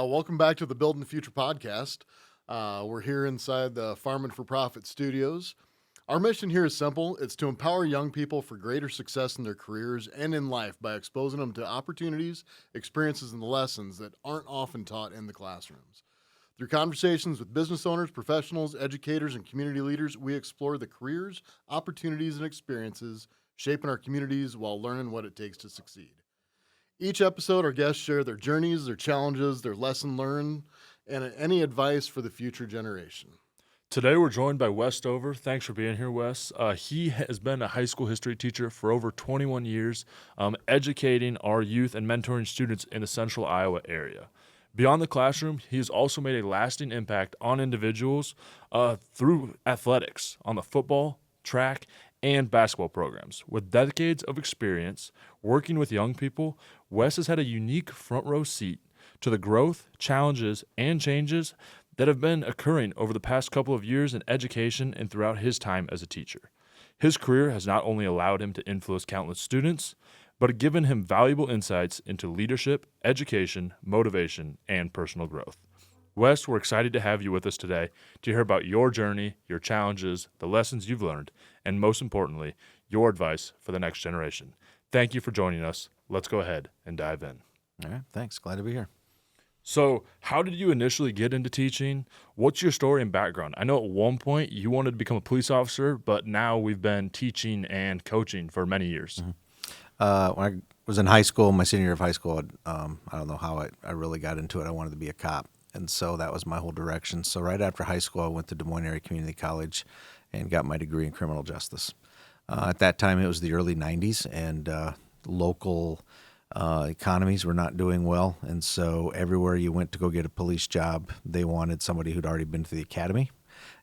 Welcome back to the Building the Future podcast. We're here inside the Farming for Profit studios. Our mission here is simple. It's to empower young people for greater success in their careers and in life by exposing them to opportunities, experiences, and lessons that aren't often taught in the classrooms. Through conversations with business owners, professionals, educators, and community leaders, we explore the careers, opportunities, and experiences shaping our communities while learning what it takes to succeed. Each episode, our guests share their journeys, their challenges, their lesson learned, and any advice for the future generation. Today, we're joined by Wes Stover. Thanks for being here, Wes. He has been a high school history teacher for over 21 years, educating our youth and mentoring students in the central Iowa area. Beyond the classroom, he has also made a lasting impact on individuals through athletics, on the football, track, and basketball programs. With decades of experience working with young people, Wes has had a unique front row seat to the growth, challenges, and changes that have been occurring over the past couple of years in education and throughout his time as a teacher. His career has not only allowed him to influence countless students, but given him valuable insights into leadership, education, motivation, and personal growth. Wes, we're excited to have you with us today to hear about your journey, your challenges, the lessons you've learned, and most importantly, your advice for the next generation. Thank you for joining us. Let's go ahead and dive in. All right, thanks. Glad to be here. So, how did you initially get into teaching? What's your story and background? I know at one point you wanted to become a police officer, but now we've been teaching and coaching for many years. Mm-hmm. When I was in high school, my senior year of high school, I don't know how I really got into it. I wanted to be a cop, and so that was my whole direction. So right after high school, I went to Des Moines Area Community College and got my degree in criminal justice. At that time, it was the early 90s, and local economies were not doing well, and so everywhere you went to go get a police job, they wanted somebody who'd already been to the academy,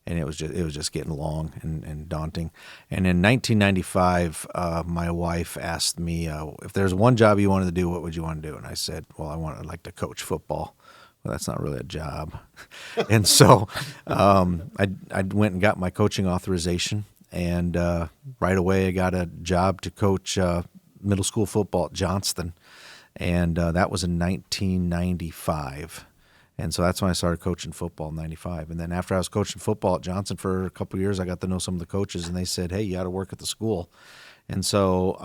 and it was just getting long and daunting. And in 1995, my wife asked me if there's one job you wanted to do, what would you want to do? And I said, well, I'd like to coach football. Well, that's not really a job. And so I went and got my coaching authorization, and right away I got a job to coach middle school football at Johnston, and that was in 1995. And so that's when I started coaching football in 95. And then after I was coaching football at Johnston for a couple of years, I got to know some of the coaches, and they said, hey, you got to work at the school. And so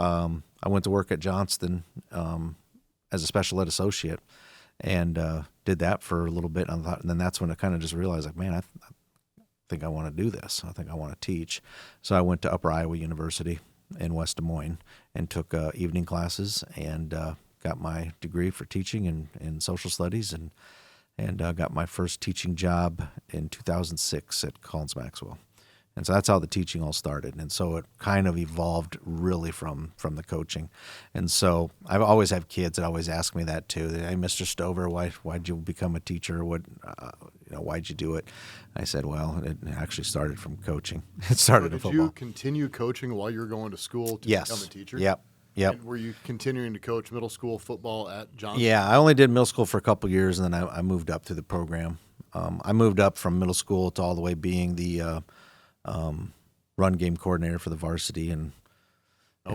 I went to work at Johnston as a special ed associate, and did that for a little bit. And then that's when I kind of just realized, like, man, I think I want to do this. I think I want to teach. So I went to Upper Iowa University in West Des Moines and took evening classes, and got my degree for teaching in social studies, and got my first teaching job in 2006 at Collins Maxwell. And so that's how the teaching all started. And so it kind of evolved really from the coaching. And so I always have kids that always ask me that too. Hey, Mr. Stover, why'd you become a teacher? Why'd you do it? I said, well, it actually started from coaching. It started in football. Did you continue coaching while you were going to school to become a teacher? Yep. And were you continuing to coach middle school football at Johnston? Yeah, I only did middle school for a couple of years, and then I moved up through the program. I moved up from middle school to all the way being the run game coordinator for the varsity, and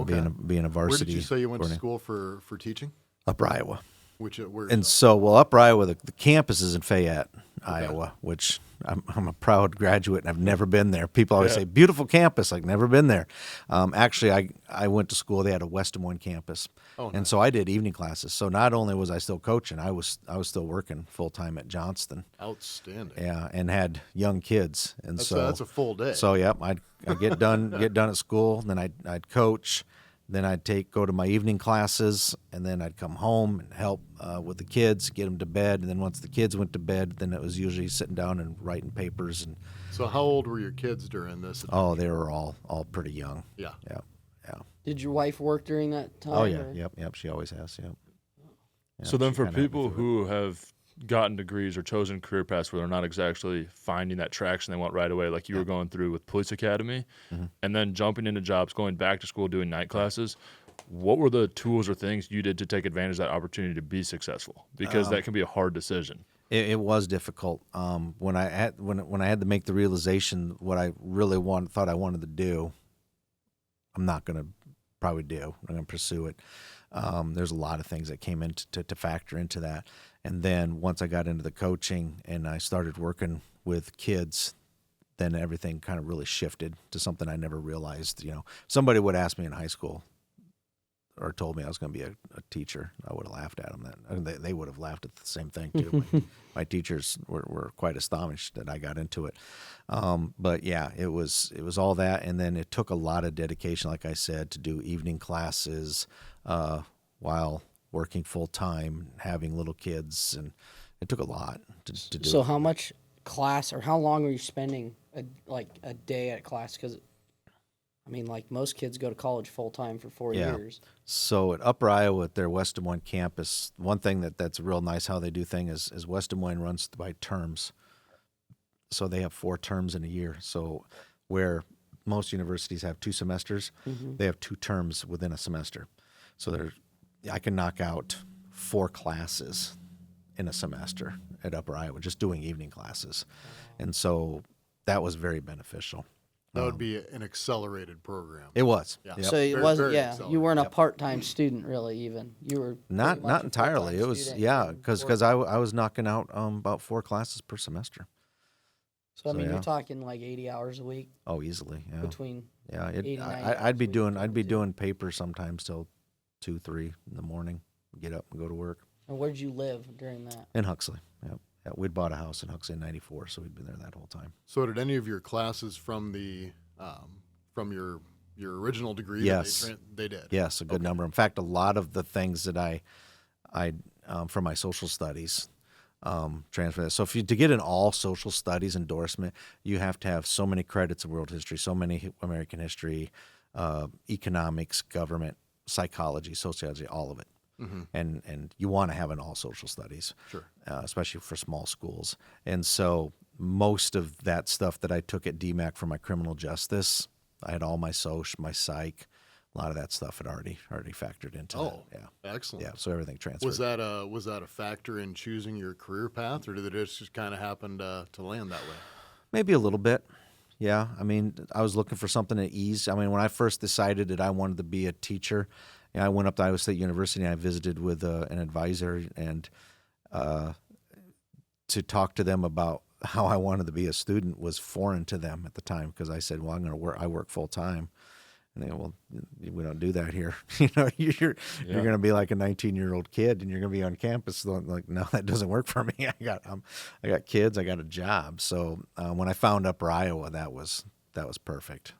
being a varsity. Where did you say you went to school for teaching? Upper Iowa. Upper Iowa, the campus is in Fayette, Iowa, which I'm a proud graduate, and I've never been there. People always say, beautiful campus, like never been there. Actually, I went to school, they had a West Des Moines campus, and so I did evening classes. So not only was I still coaching, I was still working full-time at Johnston. Outstanding. Yeah, and had young kids. And that's a full day. So, I'd get done at school, then I'd coach, then I'd go to my evening classes, and then I'd come home and help with the kids, get them to bed. And then once the kids went to bed, then it was usually sitting down and writing papers. And so how old were your kids during this? Oh, they were all pretty young. Yeah. Did your wife work during that time? Oh, yeah. Yep. She always has, yep. So then for people who have gotten degrees or chosen career paths where they're not exactly finding that traction they want right away, like you were going through with Police Academy, and then jumping into jobs, going back to school, doing night classes, what were the tools or things you did to take advantage of that opportunity to be successful? Because that can be a hard decision. It was difficult. When I had to make the realization what I really thought I wanted to do, I'm not going to probably do. I'm going to pursue it. There's a lot of things that came in to factor into that. And then once I got into the coaching and I started working with kids, then everything kind of really shifted to something I never realized. Somebody would ask me in high school or told me I was going to be a teacher, I would have laughed at them. They would have laughed at the same thing too. My teachers were quite astonished that I got into it. But yeah, it was all that, and then it took a lot of dedication, like I said, to do evening classes while working full time, having little kids, and it took a lot to do. So how much class, or how long were you spending a day at class? Because I mean, like most kids go to college full time for 4 Yeah. years. So at Upper Iowa, at their West Des Moines campus, one thing that's real nice how they do things is West Des Moines runs by terms. So they have 4 terms in a year. So where most universities have 2 semesters, they have 2 terms within a semester. So I can knock out 4 classes in a semester at Upper Iowa, just doing evening classes. And so that was very beneficial. That would be an accelerated program. It was. Yeah. Yep. So it Very- wasn't, very yeah, you accelerated. weren't a part-time student really even. You were Not pretty much a entirely. full-time It was student and because working. I was knocking out about 4 classes per semester. So I mean, yeah. you're talking like 80 hours a week Oh, easily. Yeah. between. Yeah. 80, 90 I'd be hours a doing week, I'd be too. doing paper sometimes till 2, 3 in the morning. Get up and go to work And where'd you live during that? in Huxley. Yep. Yeah, we'd bought a house in Huxley in '94, so we'd been there that whole time. So did any of your classes from your original degree? Yes. They did. Yes, a good number. In fact, a lot of the things that I from my social studies transfer. So to get an all social studies endorsement, you have to have so many credits of world history, so many American history, economics, government, psychology, sociology, all of it. And you want to have an all social studies, Sure. especially for small schools. And so most of that stuff that I took at DMAC for my criminal justice, I had all my soc, my psych, a lot of that stuff had already factored into Oh, that. excellent. Yeah, so everything transferred. Was that a factor in choosing your career path, or did it just kind of happen to land that way? Maybe a little bit. Yeah, I mean, I was looking for something at ease. I mean, when I first decided that I wanted to be a teacher, I went up to Iowa State University and I visited with an advisor and to talk to them about how I wanted to be a student was foreign to them at the time because I said, well, I'm going to work. I work full time. And they go, well, we don't do that here. You're going to be like a 19-year-old kid, and you're going to be on campus. So I'm like, no, that doesn't work for me. I got kids. I got a job. So when I found Upper Iowa, that was perfect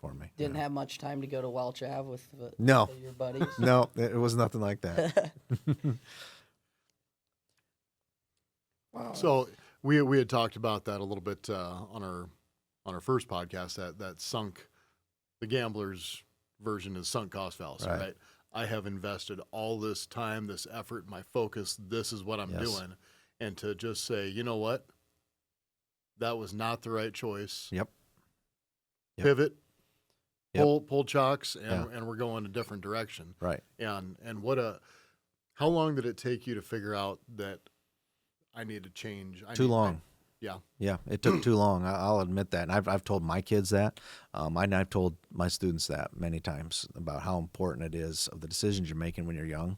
for me. Didn't have much time to go to Welch Ave with No. your buddies. No, it was nothing like that. Wow. So we had talked about that a little bit on our first podcast. That sunk, the gambler's version is sunk cost fallacy, Right. right? I have invested all this time, this effort, my focus. This is what I'm Yes. doing, and to just say, you know what, that was not the right choice. Yep. Yep. Pivot, Yep. pull chocks, and Yeah. and we're going a different direction. Right. And how long did it take you to figure out that I need to change? Too long. Yeah. Yeah, it took too long. I'll admit that, and I've told my kids that, and I've told my students that many times about how important it is of the decisions you're making when you're young,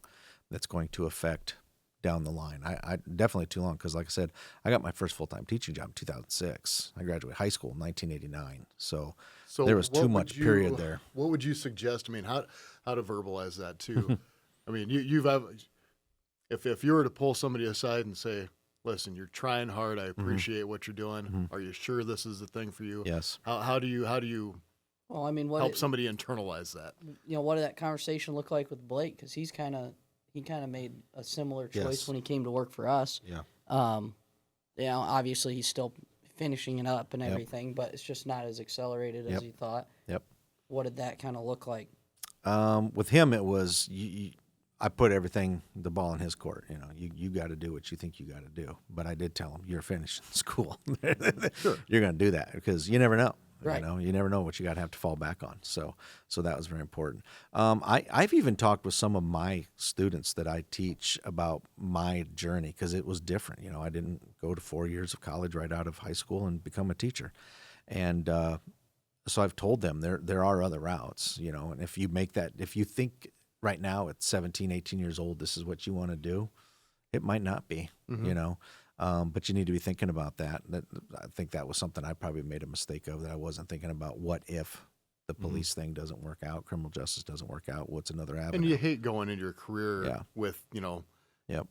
that's going to affect down the line. I definitely too long because, like I said, I got my first full-time teaching job in 2006. I graduated high school in 1989, so there was what too would much you- period there. What would you suggest? I mean, how to verbalize that too? I mean, if you were to pull somebody aside and say, "Listen, you're trying hard. I appreciate what you're doing. Are you sure this is the thing for you?" Yes. How do you Well, I mean, help somebody internalize that? what did that conversation look like with Blake? Because he kind of made a similar choice Yes. when he came to work for us. Yeah. Obviously he's still finishing it up and Yep. everything, but it's just not as accelerated as Yep. he thought. Yep. What did that kind of look like? With him, it was I put the ball in his court. You got to do what you think you got to do. But I did tell him, you're finishing school. You're going to do that because you never know. Right. You never know what you got to have to fall back on. So that was very important. I've even talked with some of my students that I teach about my journey because it was different. I didn't go to 4 years of college right out of high school and become a teacher. And so I've told them there are other routes, and if you think right now at 17, 18 years old, this is what you want to do, It might not be, you know, but you need to be thinking about that. I think that was something I probably made a mistake of, that I wasn't thinking about what if the police thing doesn't work out, criminal justice doesn't work out, what's another avenue? And you hate going into your career Yeah. with, Yep.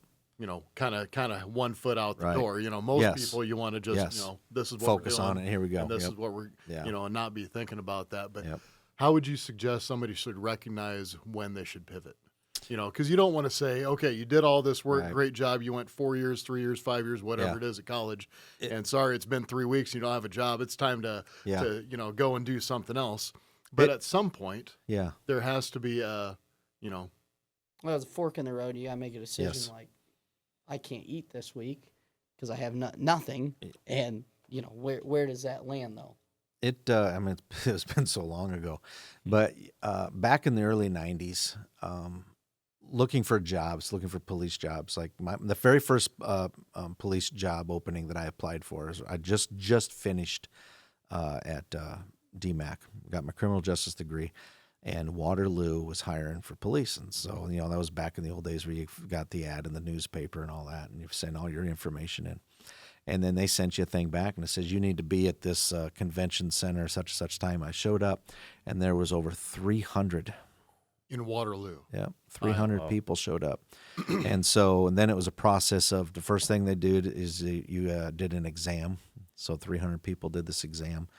kind of 1 foot out the Right. door. Most Yes. people, you want to just, Yes. this is what Focus we're doing, on it. Here we go. and this Yep. is what we're, Yeah. and not be thinking about that. But Yep. how would you suggest somebody should recognize when they should pivot? Because you don't want to say, okay, you did all this work, Right. great job. You went 4 years, 3 years, 5 years, whatever Yeah. it is at college. And sorry, it's been 3 weeks. You don't have a job. It's time to go and do something else. But at some point, Yeah. there has to be Well, it's a fork in the road. You gotta make a decision. Yes. Like, I can't eat this week because I have nothing. And where does that land though? I mean, it's been so long ago, but back in the early '90s, looking for jobs, looking for police jobs, like the very first police job opening that I applied for is I just finished at DMAC, got my criminal justice degree, and Waterloo was hiring for police, and so that was back in the old days where you got the ad in the newspaper and all that, and you send all your information in. And then they sent you a thing back, and it says you need to be at this convention center such and such time. I showed up, and there was over 300. in Waterloo. Yeah, 300 Wow. people showed up, and then it was a process of the first thing they did is you did an exam. So 300 people did this exam,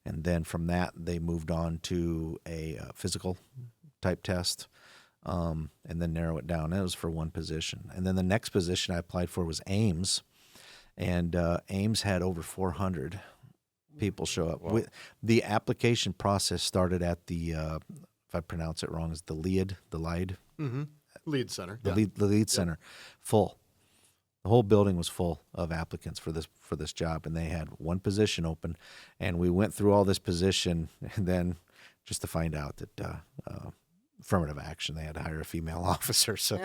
and then from that they moved on to a physical type test, and then narrow it down. That was for one position, and then the next position I applied for was Ames. And Ames had over 400 people show up. Wow. The application process started at the, if I pronounce it wrong, is the Lead, Mm-hmm. Lead center. the Lead Center, full. The whole building was full of applicants for this job, and they had one position open. And we went through all this position, and then just to find out that affirmative action, they had to hire a female officer, so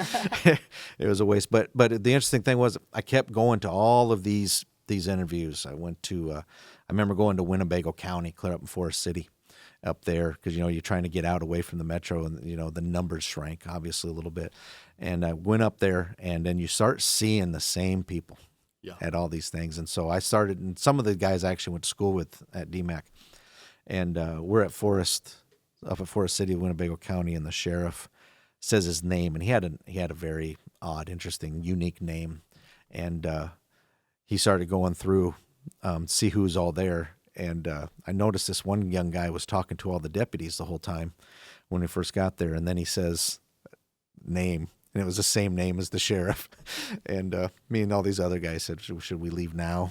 it was a waste. But the interesting thing was I kept going to all of these interviews. I went to I remember going to Winnebago County, clear up in Forest City, up there, because you're trying to get out away from the metro, and the numbers shrank obviously a little bit. And I went up there, and then you start seeing the same people at all these things. And so I started, and some of the guys I actually went to school with at DMAC, and we're at up at Forest City, Winnebago County, and the sheriff says his name, and he had a very odd, interesting, unique name, and he started going through, see who's all there, and I noticed this one young guy was talking to all the deputies the whole time when we first got there, and then he says name, and it was the same name as the sheriff, and me and all these other guys said, should we leave now?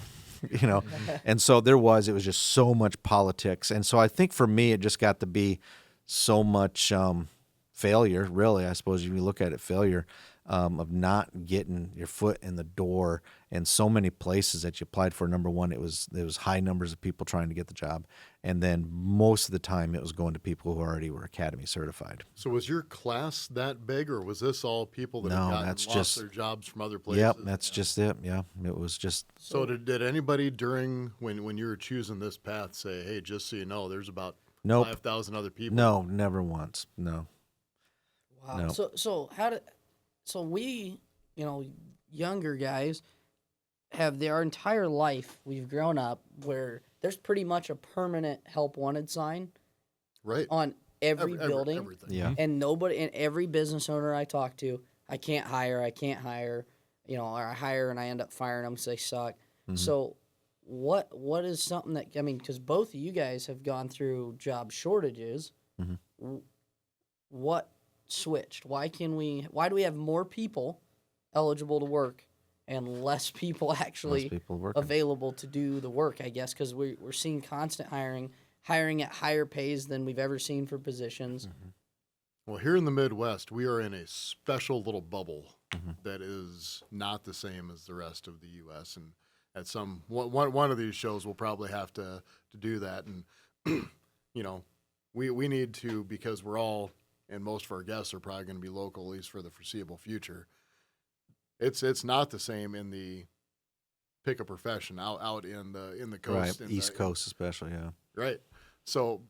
And so it was just so much politics, and so I think for me it just got to be so much failure, really, I suppose if you look at it, failure of not getting your foot in the door in so many places that you applied for. Number one, there was high numbers of people trying to get the job, and then most of the time it was going to people who already were academy certified. So was your class that big, or was this all people that No, had that's lost just- their jobs from other places? Yep, that's just it. Yeah, it was just So did anybody during when you were choosing this path say, hey, just so you know, there's about Nope. 5,000 other people? no, never once. No. Wow. No. So we, younger guys have our entire life we've grown up where there's pretty much a permanent help wanted sign Right. on every building. Everything. Yeah. And every business owner I talk to, I can't hire, or I hire and I end up firing them because they suck. Mm-hmm. So what is something that, because both of you guys have gone through job shortages, Mhm. what switched? Why do we have more people eligible to work and less people actually Most people working. available to do the work, I guess, because we're seeing constant hiring at higher pays than we've ever seen for positions. Well, here in the Midwest, we are in a special little bubble Mm-hmm. that is not the same as the rest of the U.S. And at one of these shows, we'll probably have to do that. And we need to, because we're all, and most of our guests are probably going to be local, at least for the foreseeable future. It's not the same in the pick a profession out in the coast, Right, East Coast especially, yeah. right. So,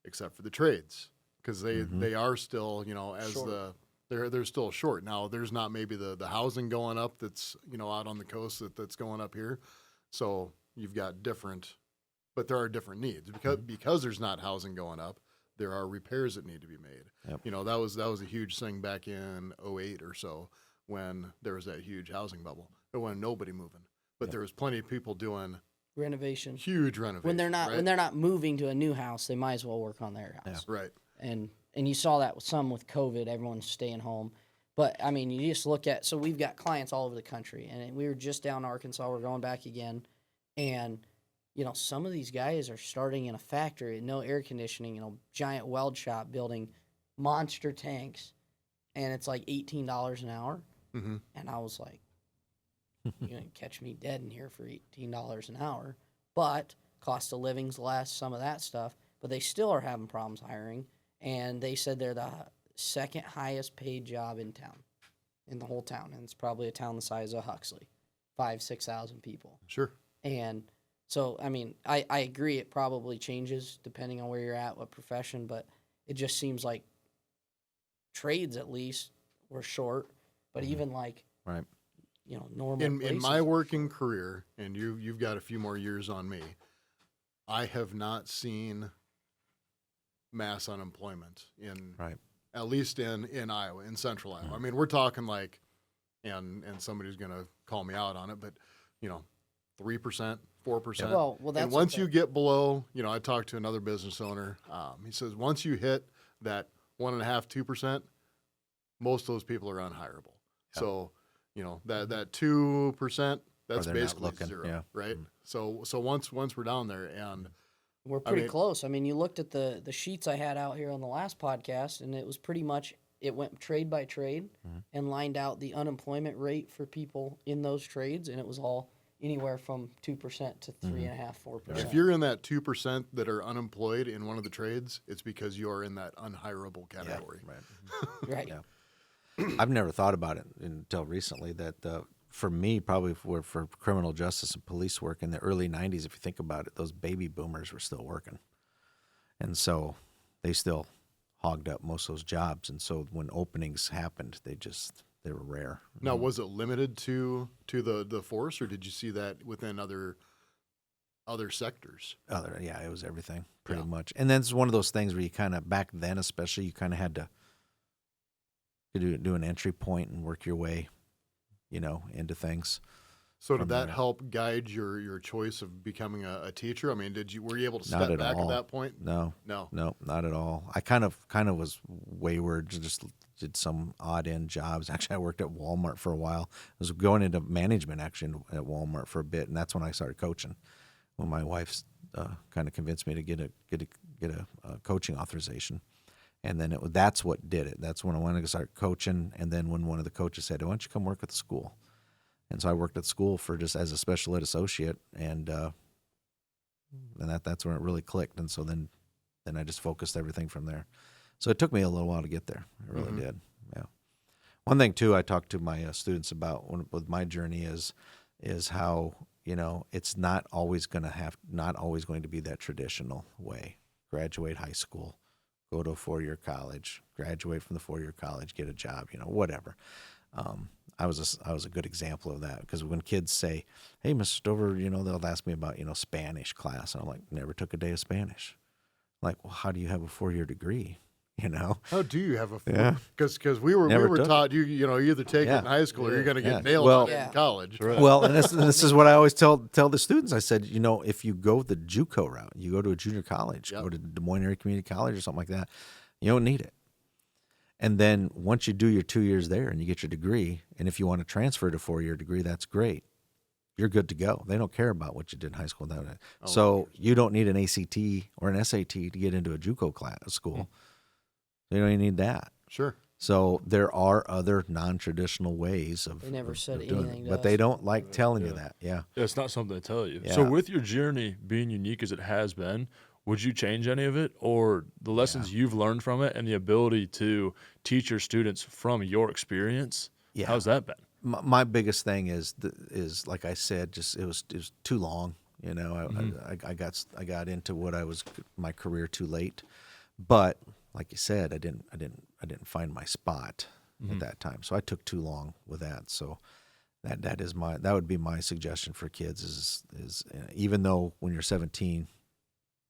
except for the trades, because they Mm-hmm. they are still as Short. they're still short. Now there's not maybe the housing going up that's, you know, out on the coast that's going up here. So you've got different, but there are different needs because there's not housing going up. There are repairs that need to be made. Yep. You know, that was a huge thing back in '08 or so when there was that huge housing bubble. There wasn't nobody moving, but there was plenty of people doing Renovation. huge renovations. When they're not right? when they're not moving to a new house, they might as well work on their house. Right. And you saw that with some with COVID, everyone's staying home. But I mean, you just look at, so we've got clients all over the country, and we were just down in Arkansas. We're going back again, and you know, some of these guys are starting in a factory, no air conditioning, you know, giant weld shop building monster tanks, and it's like $18 an hour. Mm-hmm. And I was like, you're gonna catch me dead in here for $18 an hour. But cost of living's less, some of that stuff. But they still are having problems hiring. And they said they're the second highest paid job in town, in the whole town. And it's probably a town the size of Huxley, 6,000 people. Sure. And so, I mean, I agree it probably changes depending on where you're at, what profession, but it just seems like trades at least were short, but even like, Right. you know, normal In places my were working short. career, and you've got a few more years on me, I have not seen mass unemployment in Right. at least in Iowa, in central Iowa. I mean, we're talking like, and somebody's gonna call me out on it, but you know, 3%, 4%. Well, that's and once okay. you get below, you know, I talked to another business owner. He says once you hit that 1.5%, 2%, most of those people are unhireable. Yeah. So, you know, that 2%, that's they're not basically looking, zero, yeah. right? So once we're down there, and We're pretty mean- close. I mean, you looked at the sheets I had out here on the last podcast, and it was pretty much, it went trade by trade and lined out the unemployment rate for people in those trades, and it was all anywhere from 2% to 3.5%, 4%. if you're in that 2% that are unemployed in one of the trades, it's because you are in that unhireable category. Right. right. Yeah. I've never thought about it until recently that for me, probably for criminal justice and police work in the early 90s, if you think about it, those baby boomers were still working. And so they still hogged up most of those jobs. And so when openings happened, they were rare. Now, was it limited to the force, or did you see that within other sectors? Yeah, it was everything pretty Yeah. much. And then it's one of those things where you kind of, back then especially, you kind of had to do an entry point and work your way, you know, into things. So From did that there. help guide your choice of becoming a teacher? I mean, were you able to Not step at back all. at that point? No, No. not at all. I kind of was wayward. Just did some odd end jobs. Actually, I worked at Walmart for a while. I was going into management actually at Walmart for a bit, and that's when I started coaching. When my wife kind of convinced me to get a coaching authorization, and then that's what did it. That's when I wanted to start coaching. And then when one of the coaches said, "Why don't you come work at the school?" And so I worked at school for just as a special ed associate, and that's when it really clicked. And so then I just focused everything from there. So it took me a little while to get there. It really did. Yeah. One thing too, I talk to my students about with my journey is how, you know, it's not always going to be that traditional way. Graduate high school, go to a 4-year college, graduate from the 4-year college, get a job, you know, whatever. I was a good example of that, because when kids say, "Hey, Mr. Stover," you know, they'll ask me about, you know, Spanish class, and I'm like, "Never took a day of Spanish." Like, well, how do you have a 4-year degree? You know, How do you have a Yeah. Because we were Never took it. taught you either take it Yeah. in high school or you're going to get Yeah. nailed Well- on it Yeah. in college. well, and this is what I always tell the students. I said, you know, if you go the JUCO route, you go to a junior college, Yep. go to Des Moines Area Community College or something like that, you don't need it. And then once you do your 2 years there and you get your degree, and if you want to transfer to a 4-year degree, that's great. You're good to go. They don't care about what you did in high school. So you don't need an ACT or an SAT to get into a JUCO school. You don't even need that. Sure. So there are other non-traditional ways of They never of said doing anything it, to but us. they don't like telling you that. Yeah. Yeah, it's not something to tell you. So Yeah. with your journey being unique as it has been, would you change any of it, or the lessons you've learned from it and the ability to teach your students from your experience? Yeah. How's that been? My biggest thing is like I said, just it was too long. You know, I got into what my career too late, but like you said, I didn't find my spot. at that time. So I took too long with that. So that would be my suggestion for kids is even though when you're 17,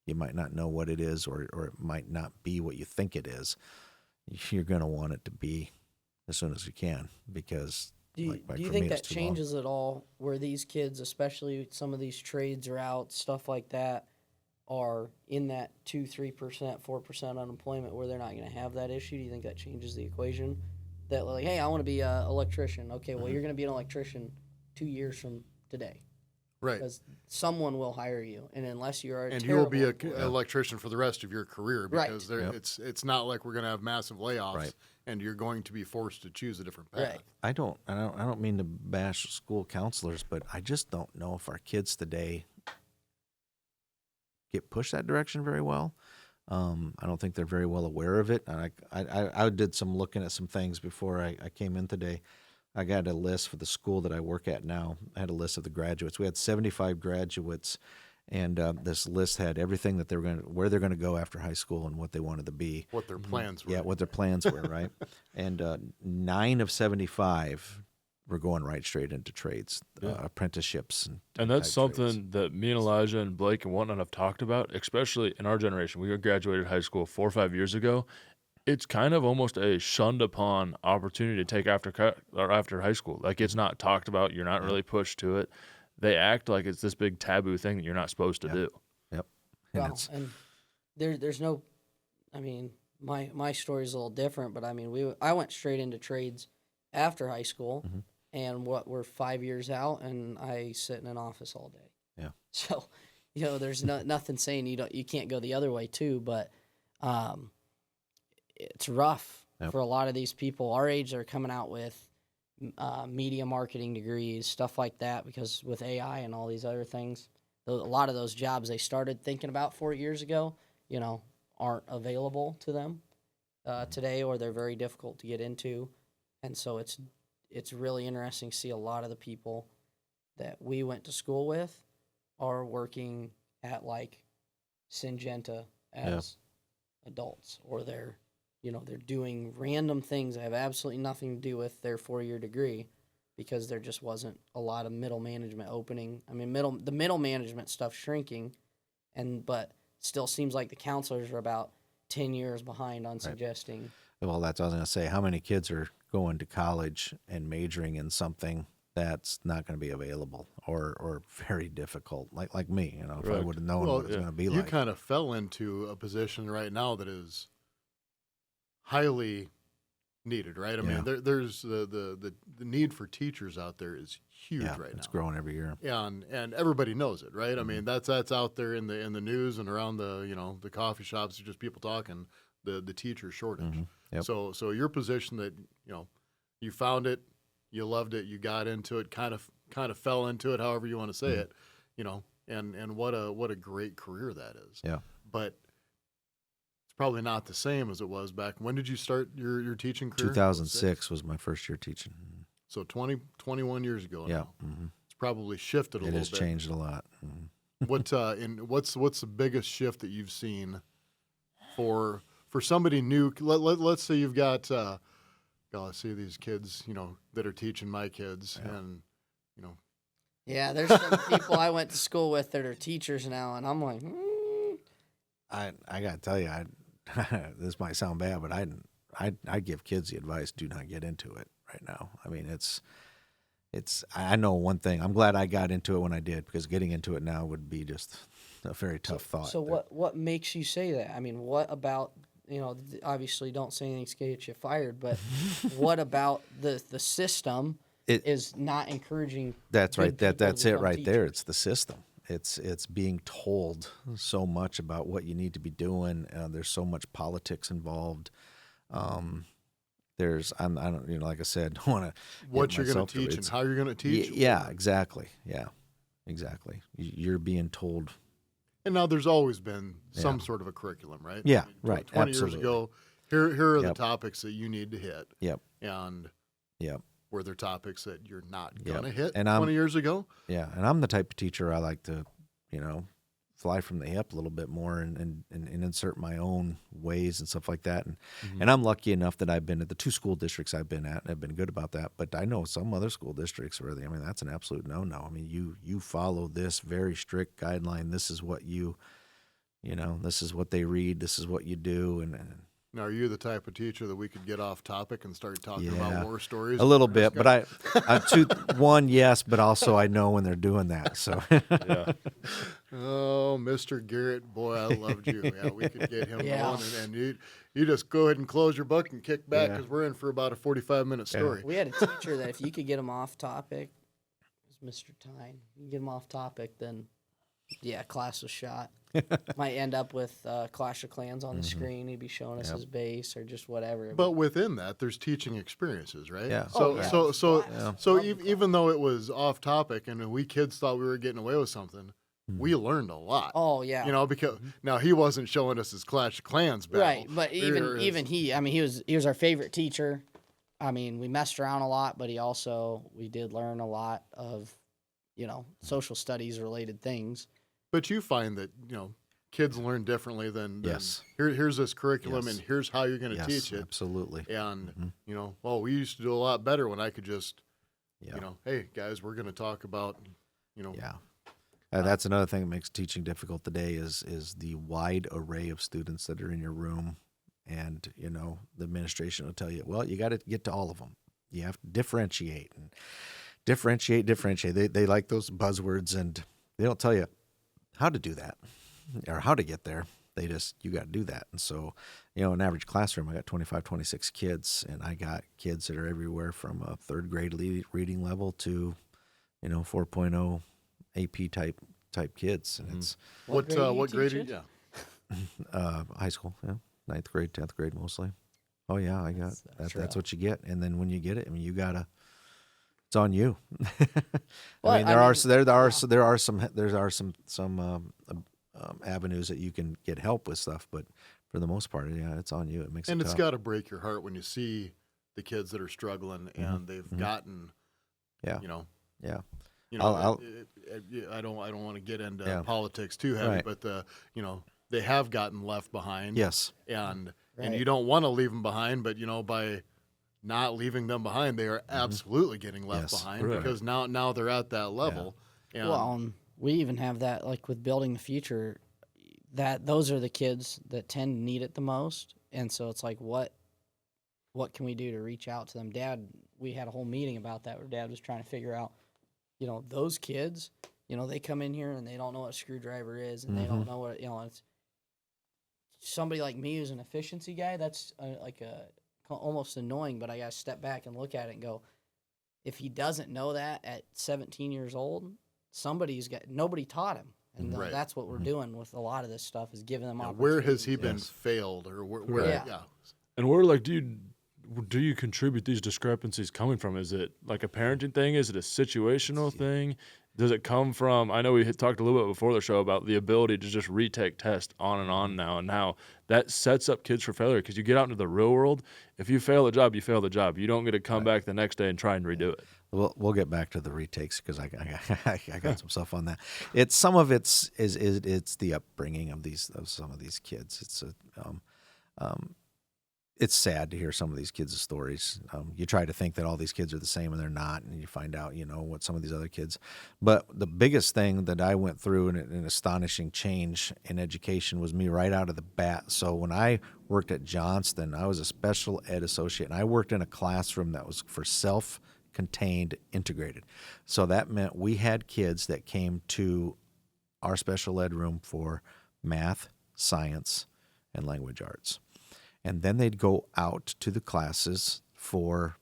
you might not know what it is, or it might not be what you think it is. You're going to want it to be as soon as you can, because Do you, like do you for think me, that it's too long. changes at all where these kids, especially some of these trades are out, stuff like that, are in that 2-3%, 4% unemployment where they're not going to have that issue? Do you think that changes the equation? That, like, hey, I want to be an electrician. Okay, well, you're going to be an electrician 2 years from today Right. because someone will hire you. And unless you are And you will be an terrible- electrician for the rest of your career, Right. because there, Yep. it's not like we're going to have massive layoffs, Right. and you're going to be forced to choose a different path. Right. I don't mean to bash school counselors, but I just don't know if our kids today get pushed that direction very well. I don't think they're very well aware of it. And I did some looking at some things before I came in today. I got a list for the school that I work at now. I had a list of the graduates. We had 75 graduates, and this list had everything that where they're going to go after high school and what they wanted to be. What their plans were. Yeah, what their plans were, right? And 9 of 75 were going right straight into trades, apprenticeships. And that's type trades. something that me and Elijah and Blake and whatnot have talked about, especially in our generation. We graduated high school 4 or 5 years ago. It's kind of almost a shunned upon opportunity to take after high school. Like, it's not talked about. You're not really pushed to it. They act like it's this big taboo thing that you're not supposed to do. Yep. And Well, it's, and there's no, I mean, my story's a little different, but I mean, I went straight into trades after high school, Mhm. and we're 5 years out, and I sit in an office all day. Yeah. So, there's nothing saying you can't go the other way too, but it's rough Yep. for a lot of these people our age that are coming out with media marketing degrees, stuff like that, because with AI and all these other things, a lot of those jobs they started thinking about 4 years ago, aren't available to them today, or they're very difficult to get into. And so it's really interesting to see a lot of the people that we went to school with are working at like Syngenta as adults, or they're doing random things that have absolutely nothing to do with their 4-year degree, because there just wasn't a lot of middle management opening. I mean, the middle management stuff shrinking, but still seems like the counselors are about 10 years behind on suggesting. well, that's what I was going to say. How many kids are going to college and majoring in something that's not going to be available or very difficult, like me? If I Correct. would have known what it was going to be you like. kind of fell into a position right now that is highly needed, right? I Yeah. mean, there's the need for teachers out there is huge Yeah, right it's now. growing every year. And everybody knows it, right? I mean, that's out there in the news and around the coffee shops, just people talking the teacher shortage. Mhm. Yep. So your position that you found it, you loved it, you got into it, kind of fell into it, however you want to say it, and what a great career that is. Yeah. But it's probably not the same as it was back. When did you start your teaching career? 2006 was my first year teaching. So 21 years ago. Yeah. Now. Hmm. It's probably shifted a It little has bit. changed a lot. Mhm. What's the biggest shift that you've seen for somebody new? Let's say you've got I see these kids, that are teaching my kids, Yeah. and Yeah, there's some people I went to school with that are teachers now, and I'm like, I got to tell you, this might sound bad, but I give kids the advice: do not get into it right now. I mean, it's. I know one thing. I'm glad I got into it when I did, because getting into it now would be just a very tough thought. So what makes you say that? I mean, what about, obviously don't say anything's going to get you fired, but what about the system is not encouraging? That's right. good people That's to it become right there. teachers? It's the system. It's being told so much about what you need to be doing. There's so much politics involved. I don't, like I said, don't want to. what you're going to teach and how you're going to teach. Yeah, exactly. Yeah, exactly. You're being told. And now there's always been some Yeah. sort of a curriculum, right? Yeah, I mean, right, 20 absolutely. years ago, here are the Yep. topics that you need to hit, Yep. and Yep. were there topics that you're not Yep. gonna hit And 20 years ago? Yeah, and I'm the type of teacher I like to, fly from the hip a little bit more and insert my own ways and stuff like that. And I'm lucky enough that I've been at the 2 school districts I've been at, and I've been good about that. But I know some other school districts where that's an absolute no-no. I mean, you follow this very strict guideline. This is what this is what they read. This is what you do. And Now, are you the type of teacher that we could get off topic and start talking Yeah. about war stories? a little bit, but one, yes, but also I know when they're doing that. So Yeah. Oh, Mr. Garrett, boy, I loved you. Yeah, we could get him Yeah. going, and you just go ahead and close your book and kick back Yeah. because we're in for about a 45-minute story. We had a teacher that if you could get him off topic, it was Mr. Tyne. You get him off topic, then yeah, class was shot. Might end up with Clash of Clans on the screen. He'd be showing us Yep. his base or just whatever. But within that, there's teaching experiences, right? Yeah. So, Oh, yeah. so Yeah. even though it was off topic and we kids thought we were getting away with something, we learned a lot. Oh yeah, You know, because now he wasn't showing us his Clash of Clans battle. right. But even he, I mean, he was our favorite teacher. I mean, we messed around a lot, but we did learn a lot of, social studies related things. But you find that, kids learn differently than Yes. here's this curriculum Yes. and here's how you're going to yes, teach it. absolutely. And, we used to do a lot better when I could just, Yeah. hey, guys, we're going to talk about, Yeah. That's another thing that makes teaching difficult today is the wide array of students that are in your room. And, the administration will tell you, well, you got to get to all of them. You have to differentiate. And differentiate. They like those buzzwords, and they don't tell you how to do that or how to get there. You got to do that. And so, an average classroom, I got 25, 26 kids, and I got kids that are everywhere from a 3rd grade reading level to, 4.0 AP type kids. And it's what grade do you grade teach are it? yeah. high school, 9th grade, 10th grade mostly. Oh yeah, I got that's what you get. And then when you get it, I mean, it's on you. Well, I mean, I there are some avenues that you can get help with stuff, but for the most part, yeah, it's on you. It makes And it it's tough. got to break your heart when you see the kids that are struggling and they've gotten, Yeah. yeah. Yeah. I'll- I don't want to get into Yeah. politics too heavy, Right. but they have gotten left behind. Yes. And Right. you don't want to leave them behind, but by not leaving them behind, they are absolutely getting left Yes. behind Right. because now they're at that level. And Well, we even have that like with building the future. That those are the kids that tend to need it the most, and so it's like, what can we do to reach out to them? Dad, we had a whole meeting about that where Dad was trying to figure out, those kids, they come in here and they don't know what a screwdriver is, and they don't know what it's. Somebody like me who's an efficiency guy, that's almost annoying, but I gotta step back and look at it and go, if he doesn't know that at 17 years old, nobody taught him. And Right. that's what we're doing with a lot of this stuff is giving them where has he opportunities. been Yes. failed or where Yeah. yeah. And where, like, do you contribute these discrepancies coming from? Is it like a parenting thing? Is it a situational thing? Does it come from, I know we had talked a little bit before the show about the ability to just retake tests on and on now, and how that sets up kids for failure because you get out into the real world. If you fail the job, you fail the job. You don't get to come back the next day and try and redo it. We'll get back to the retakes because I got some stuff on that. Some of it's the upbringing of some of these kids. It's sad to hear some of these kids' stories. You try to think that all these kids are the same and they're not, and you find out what some of these other kids. But the biggest thing that I went through in an astonishing change in education was me right out of the bat. So when I worked at Johnston, I was a special ed associate, and I worked in a classroom that was for self-contained integrated. So that meant we had kids that came to our special ed room for math, science, and language arts. And then they'd go out to the classes for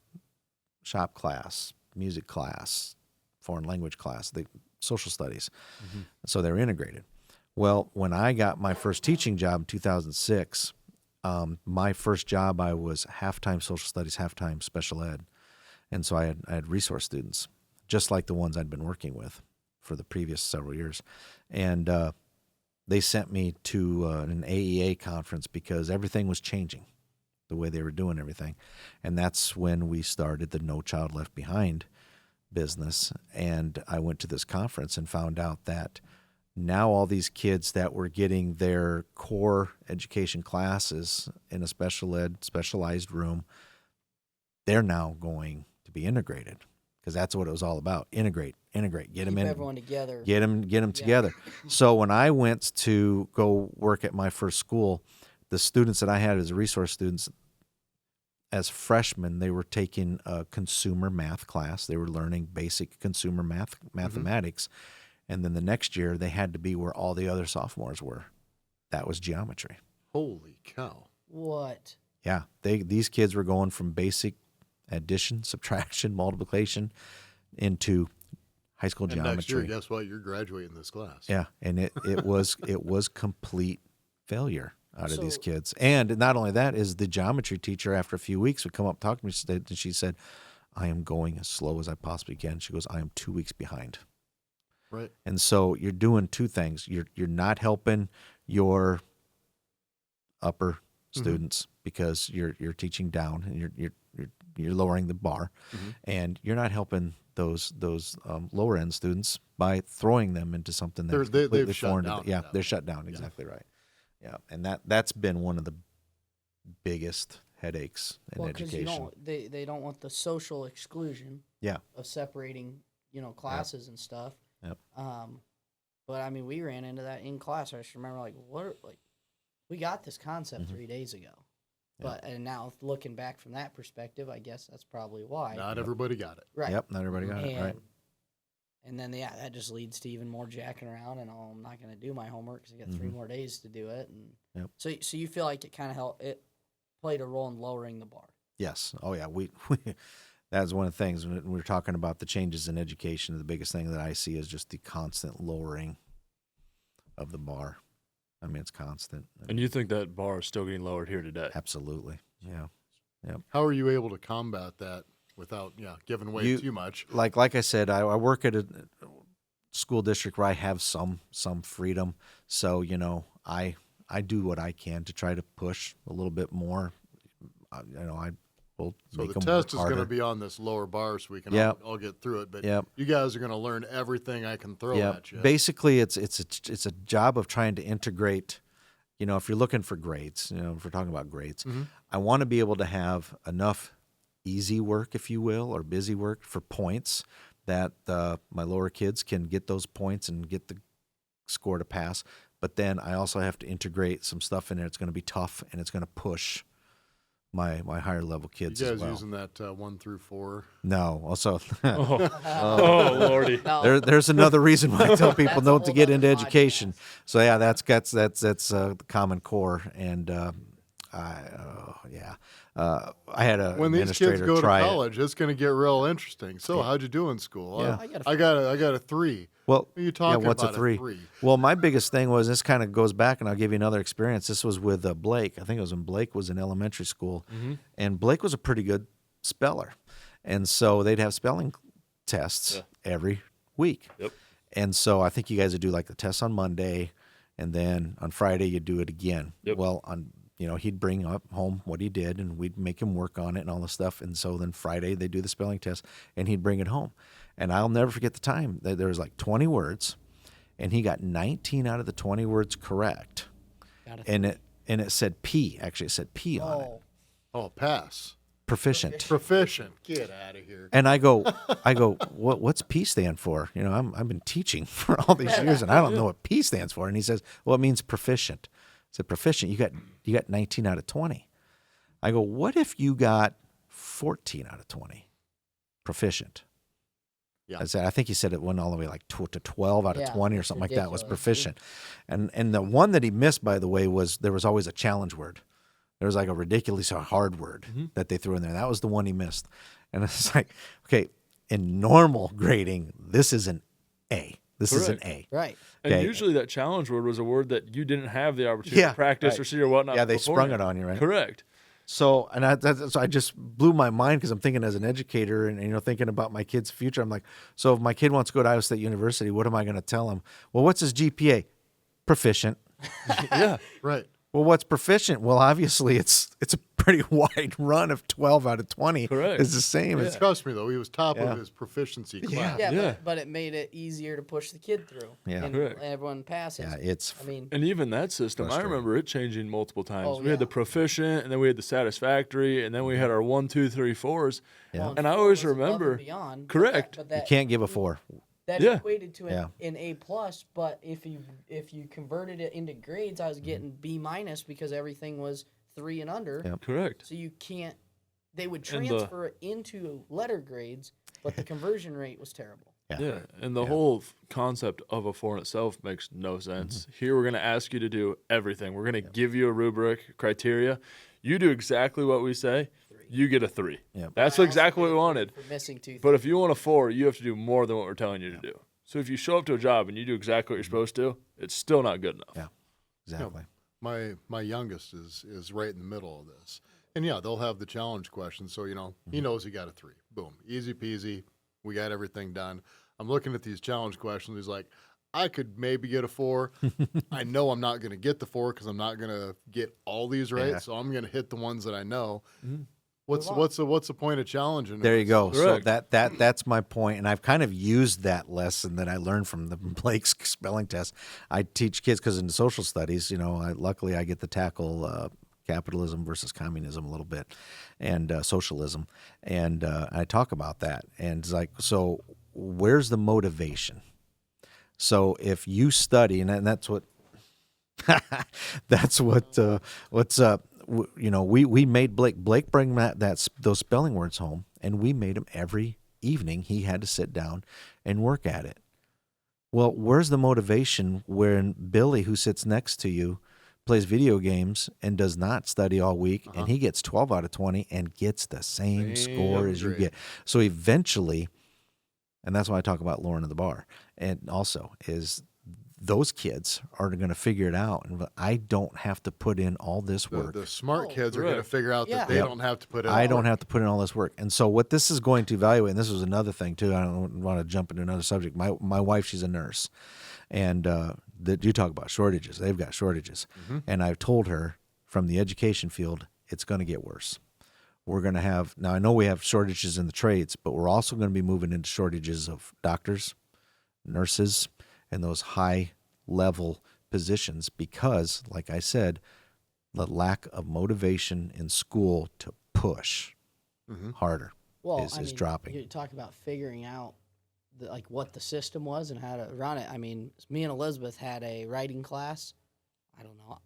shop class, music class, foreign language class, the social studies. So they're integrated. Well, when I got my first teaching job in 2006, my first job, I was half-time social studies, half-time special ed. And so I had resource students, just like the ones I'd been working with for the previous several years. And they sent me to an AEA conference because everything was changing, the way they were doing everything. And that's when we started the No Child Left Behind business. And I went to this conference and found out that Now all these kids that were getting their core education classes in a specialized room, they're now going to be integrated, because that's what it was all about. Integrate, get them Keep in, everyone together. get them together. So when I went to go work at my first school, the students that I had as resource students, as freshmen, they were taking a consumer math class. They were learning basic consumer mathematics. And then the next year, they had to be where all the other sophomores were. That was geometry. Holy cow. What? Yeah, these kids were going from basic addition, subtraction, multiplication into high school And geometry. next year, guess what? You're graduating this class. Yeah, and it was complete failure out of these So- kids. And not only that, is the geometry teacher after a few weeks would come up and talk to me, and she said, "I am going as slow as I possibly can." She goes, "I am 2 weeks behind." Right. And so you're doing two things. You're not helping your upper students because you're teaching down, and you're lowering the bar, and you're not helping those lower end students by throwing them into something that's They've completely shut foreign to down them. at Yeah, that they're point. shut down. Exactly right. Yeah, and that's been one of the biggest headaches in Well, because education. they don't want the social exclusion Yeah. of separating, classes and stuff. Yep. But I mean, we ran into that in class. I just remember we got this concept Mm-hmm. 3 days ago, and now looking back from that perspective, I guess that's probably why. Not everybody got it. Right. Yep, not everybody got it right. And then that just leads to even more jacking around, and I'm not going to do my homework because I got 3 more days to do it. And Yep. so you feel like it kind of it played a role in lowering the bar. Yes. Oh, yeah. We that's one of the things when we're talking about the changes in education. The biggest thing that I see is just the constant lowering of the bar. I mean, it's constant. And you think that bar is still getting lowered here today? Absolutely. Yeah. How are you able to combat that without giving away too much? Like I said, I work at a school district where I have some freedom. So I do what I can to try to push a little bit more. I will So make the them test work is going to harder. be on this lower bar so we can Yep. all get through it. But Yep. you guys are going to learn everything I can throw Yeah, at you. basically, it's a job of trying to integrate. If you're looking for grades, if we're talking about grades, I want to be able to have enough easy work, if you will, or busy work for points that my lower kids can get those points and get the score to pass. But then I also have to integrate some stuff in there. It's going to be tough and it's going to push my higher level You kids guys as well. using that 1 through 4? No, also. Oh, Lordy. No, There's another reason why I tell people That's a not to whole get nother into education. podcast. So yeah, that's the Common Core, and I had a When these kids administrator go to try it. college, it's going to get real interesting. So, how'd you do in school? Yeah. I got a 3. Well, What are you talking yeah, what's about a three? 3? Well, my biggest thing was this kind of goes back, and I'll give you another experience. This was with Blake. I think it was when Blake was in elementary school, and Blake was a pretty good speller, and so they'd have spelling tests every week. Yep. And so I think you guys would do like the test on Monday, and then on Friday you'd do it again. Yep. Well, he'd bring up home what he did, and we'd make him work on it and all this stuff. And so then Friday they do the spelling test, and he'd bring it home. And I'll never forget the time. There was like 20 words, and he got 19 out of the 20 words correct. And it said P. Actually, it said P on it. Oh, pass. Proficient. Proficient. Get out of here. And I go, what's P stand for? I've been teaching for all these years, and I don't know what P stands for. And he says, well, it means proficient. I said, proficient. You got 19 out of 20. I go, what if you got 14 out of 20? Proficient. Yeah. I think he said it went all the way like to 12 out of Yeah, 20 or it's something like that was ridiculous. proficient. And the one that he missed, by the way, was there was always a challenge word. There was like a ridiculously hard word that they threw in there. That was the one he missed. And it's like, okay, in normal grading, this is an A. This is an Correct. A. right. And Okay. usually that challenge word was a word that you didn't have the opportunity Yeah, to practice right. or see or whatnot. Yeah, they sprung beforehand. it on you, right? Correct. So, so I just blew my mind because I'm thinking as an educator and thinking about my kid's future. I'm like, so if my kid wants to go to Iowa State University, what am I going to tell him? Well, what's his GPA? Proficient. Yeah. Right. Well, what's proficient? Well, obviously it's a pretty wide run of 12 out of 20. Correct. It's the same. Yeah. It's Trust me, though, he was top Yeah. of his proficiency class. Yeah, Yeah. but it made it easier to push the kid through. Yeah. And Correct. everyone passes. yeah, it's I mean, And even that system, I Frustrating. remember it changing multiple times. Oh, We had the yeah. proficient, and then we had the satisfactory, and then we had our 1, 2, 3, 4s. Yeah. And I four always was above and remember- beyond, Correct. But you can't give a 4. that Yeah. equated to Yeah. an A plus. But if you converted it into grades, I was Mm-hmm. getting B minus because everything was 3 and under. Yep. Correct. So you can't. They would And the- transfer it into letter grades, but the conversion rate was terrible. Yeah, and the Yeah. whole concept of a 4 in itself makes no sense. Mm-hmm. Here, we're going to ask you to do everything. We're going to give you a rubric, criteria. You do exactly what we say, you get a 3. Yep. That's I also exactly what get we a wanted. for missing 2. But if you want a 4, you have to do more than what we're telling you to do. So if you show up to a job and you do exactly what you're supposed to, it's still not good enough. Yeah. Exactly. My youngest is right in the middle of this. And yeah, they'll have the challenge question. So, he knows he got a 3. Boom. Easy peasy. We got everything done. I'm looking at these challenge questions. He's like, I could maybe get a 4. I know I'm not going to get the 4 because I'm not going to get all these right. Yeah. So I'm going to hit the ones that I know. Mhm. What's the point of challenging? There you go. So Correct. that's my point, and I've kind of used that lesson that I learned from the Blake's spelling test. I teach kids because in social studies, luckily I get to tackle capitalism versus communism a little bit, and socialism, and I talk about that. And it's like, so where's the motivation? So if you study, and that's what that's what's up. We made Blake bring those spelling words home, and we made him every evening. He had to sit down and work at it. Well, where's the motivation when Billy, who sits next to you, plays video games and does not study all week, and he gets 12 out of 20 and gets the same score as you grade. get? So eventually, and that's why I talk about Lauren of the Bar, and also is those kids are going to figure it out, and I don't have to put in all this work. The smart Oh, kids are going to correct. figure out Yeah. that they Yep. don't have to put in. I don't work. have to put in all this work. And so what this is going to evaluate, and this was another thing too, I don't want to jump into another subject. My wife, she's a nurse, and you talk about shortages. They've got shortages. And I've told her from the education field, it's going to get worse. We're going to have, now I know we have shortages in the trades, but we're also going to be moving into shortages of doctors, nurses, and those high level positions because, like I said, the lack of motivation in school to push harder Well, is dropping. You talk about figuring out what the system was and how to run it. I mean, me and Elizabeth had a writing class. I don't know,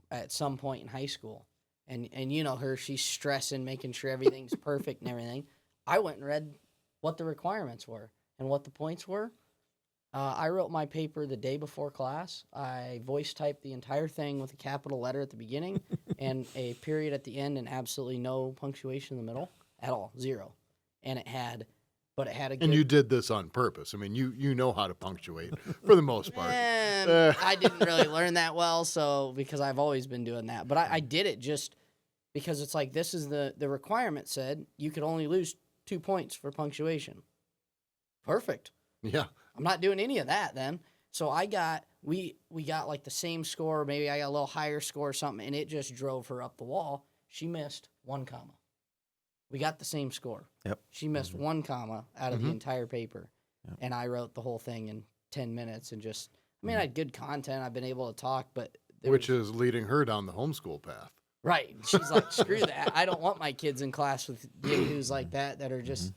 at some point in high school, and her, she's stressing, making sure everything's perfect and everything. I went and read what the requirements were and what the points were. I wrote my paper the day before class. I voice typed the entire thing with a capital letter at the beginning and a period at the end and absolutely no punctuation in the middle at all, 0. And it had a good. And you did this on purpose. I mean, you know how to punctuate for the most part. I didn't really learn that well, so because I've always been doing that. But I did it just because it's like this is the requirement said you could only lose 2 points for punctuation. Perfect. Yeah. I'm not doing any of that then. So we got like the same score, maybe I got a little higher score or something, and it just drove her up the wall. She missed 1 comma. We got the same score. Yep. She missed 1 comma out of the entire paper. Yep. And I wrote the whole thing in 10 minutes and just, I had good content. I've been able to talk, but Which is leading her down the homeschool path. right. She's like, screw that. I don't want my kids in class with yahoos like that are just,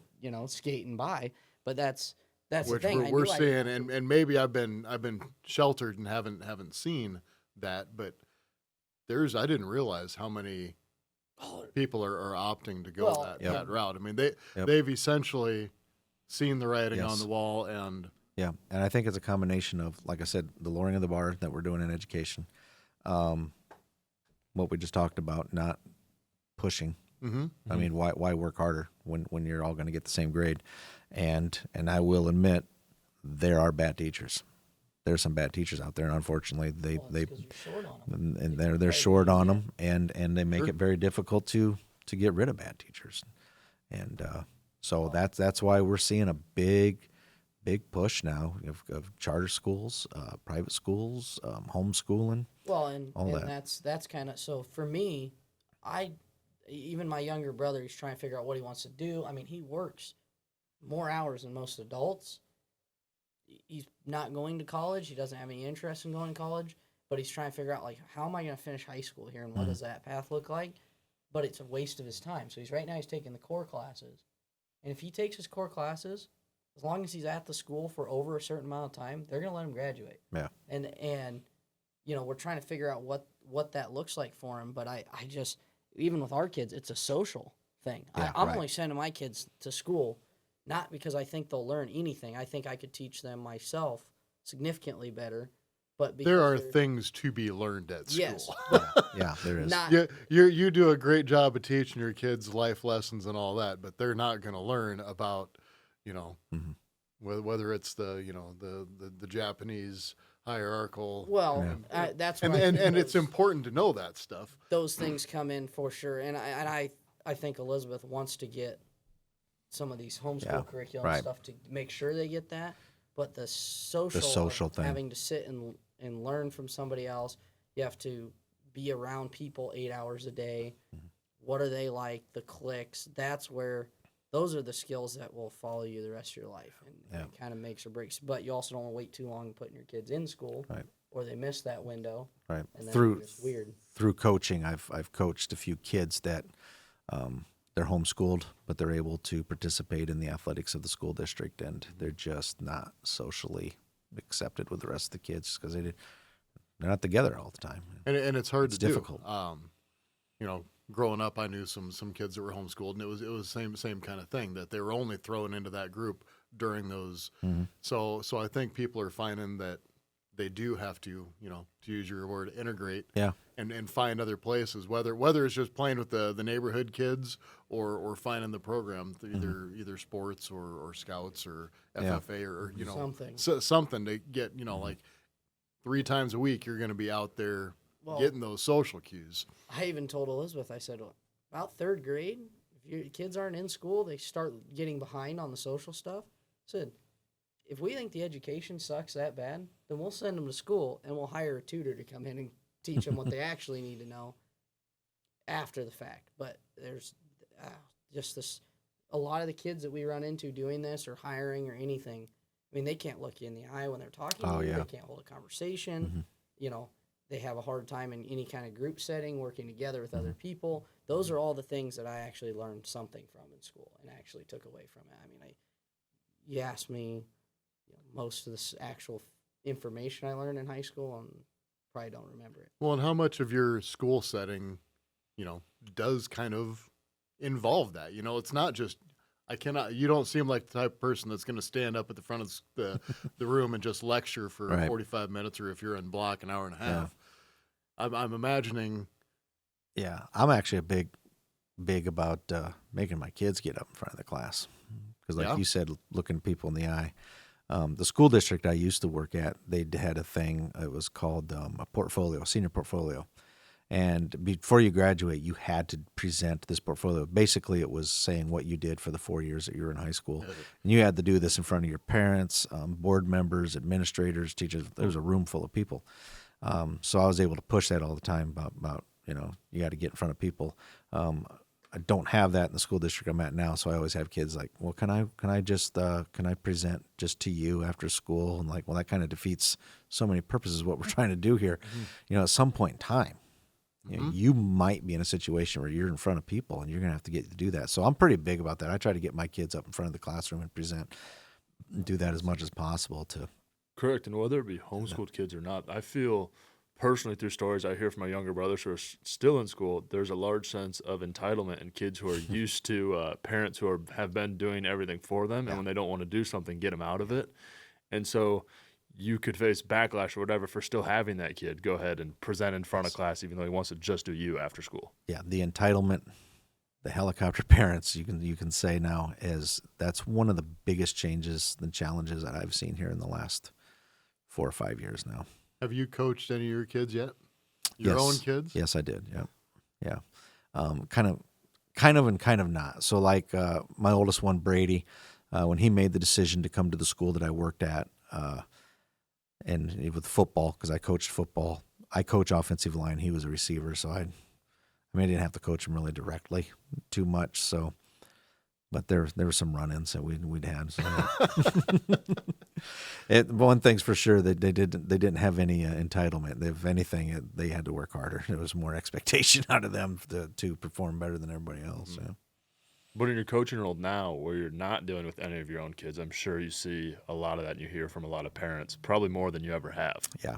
skating by. But that's the Which thing. we're I knew I seeing, didn't- and maybe I've been sheltered and haven't seen that, but I didn't realize how many Oh, people are opting to go Well, that route. I mean, Yep. they've essentially seen the writing on Yes. the wall, and Yeah, and I think it's a combination of, like I said, the lowering of the bar that we're doing in education, what we just talked about, not pushing. I mean, why work harder when you're all going to get the same grade? And I will admit, there are bad teachers. There's some bad teachers out there, and unfortunately, they 'cause you're short on 'em. and they're short on them, and they make it very difficult to get rid of bad teachers. And so that's why we're seeing a big big push now of charter schools, private schools, homeschooling. Well, and All that. that's kind of so for me. Even my younger brother, he's trying to figure out what he wants to do. I mean, he works more hours than most adults. He's not going to college. He doesn't have any interest in going to college, but he's trying to figure out, like, how am I going to finish high school here, and what does that path look like? But it's a waste of his time. So right now he's taking the core classes, and if he takes his core classes, as long as he's at the school for over a certain amount of time, they're going to let him graduate. Yeah. And we're trying to figure out what that looks like for him. But I just, even with our kids, it's a social thing. Yeah, I'm right. only sending my kids to school not because I think they'll learn anything. I think I could teach them myself significantly better. But because There are they're- things to be learned at school. yes, but Yeah, there is. not You do a great job of teaching your kids life lessons and all that, but they're not going to learn about, Mhm. whether it's the Japanese hierarchical. well. Yeah. That's and where I and, think and it's those- important to know that stuff. those things come in for sure. And I think Elizabeth wants to get some of these homeschool Yeah, curriculum right. stuff to make sure they get that. But the social, social thing. having to sit and learn from somebody else, you have to be around people 8 hours a day. Mm-hmm. What are they like? The cliques. That's where those are the skills that will follow you the rest of your life, and Yeah. it kind of makes or breaks. But you also don't want to wait too long putting your kids in school, Right. or they miss that window, Right. and then Through it's weird. through coaching, I've coached a few kids that they're homeschooled, but they're able to participate in the athletics of the school district, and they're just not socially accepted with the rest of the kids because they're not together all the time. And it's hard It's to difficult. do. Growing up, I knew some kids that were homeschooled, and it was same kind of thing, that they were only thrown into that group during those. Mhm. So I think people are finding that they do have to, to use your word, integrate. Yeah. And find other places, whether it's just playing with the neighborhood kids or finding the program, either sports or scouts or Yeah. FFA or Something. something to get like 3 times a week you're going to be out there Well, getting those social cues. I even told Elizabeth, I said, well, about third grade, if your kids aren't in school, they start getting behind on the social stuff. I said, if we think the education sucks that bad, then we'll send them to school and we'll hire a tutor to come in and teach them what they actually need to know after the fact. But there's just this, a lot of the kids that we run into doing this or hiring or anything, I mean, they can't look you in the eye when they're talking Oh, to you. yeah. They can't hold a conversation. They have a hard time in any kind of group setting, working together with other people. Those are all the things that I actually learned something from in school and actually took away from it. I mean, you asked me most of this actual information I learned in high school, and probably don't remember it. Well, and how much of your school setting, does kind of involve that? It's not just you don't seem like the type of person that's going to stand up at the front of the room and just lecture for Right. 45 minutes, or if you're in block, an hour and a Yeah. half. I'm imagining. Yeah, I'm actually big about making my kids get up in front of the class because, like Yeah. you said, looking people in the eye. The school district I used to work at, they had a thing. It was called a portfolio, senior portfolio. And before you graduate, you had to present this portfolio. Basically, it was saying what you did for the 4 years that you were in high school. And you had to do this in front of your parents, board members, administrators, teachers. There was a room full of people. So I was able to push that all the time about you got to get in front of people. I don't have that in the school district I'm at now, so I always have kids like, well, can I present just to you after school? And like, well, that kind of defeats so many purposes of what we're trying to do here. At some point in time, you might be in a situation where you're in front of people and you're going to have to get to do that. So I'm pretty big about that. I try to get my kids up in front of the classroom and present, and do that as much as possible to. Correct. And whether it be homeschooled kids or not, I feel personally through stories I hear from my younger brothers who are still in school, there's a large sense of entitlement in kids who are used to parents who have been doing everything for them. And when they don't want to do something, get them out of it. And so you could face backlash or whatever for still having that kid go ahead and present in front of class, even though he wants to just do you after school. Yeah, the entitlement, the helicopter parents, you can say now, that's one of the biggest changes and challenges that I've seen here in the last 4 or 5 years now. Have you coached any of your kids yet? Your Yes. own kids? Yes, I did. Yeah. Kind of and kind of not. So like my oldest one, Brady, when he made the decision to come to the school that I worked at, and with football, because I coached football. I coach offensive line. He was a receiver, so I mean, I didn't have to coach him really directly too much. So, but there were some run-ins that we'd had. So. One thing's for sure, they didn't have any entitlement. If anything, they had to work harder. There was more expectation out of them to perform better than everybody else. So. But in your coaching role now, where you're not dealing with any of your own kids, I'm sure you see a lot of that and you hear from a lot of parents, probably more than you ever have. Yeah.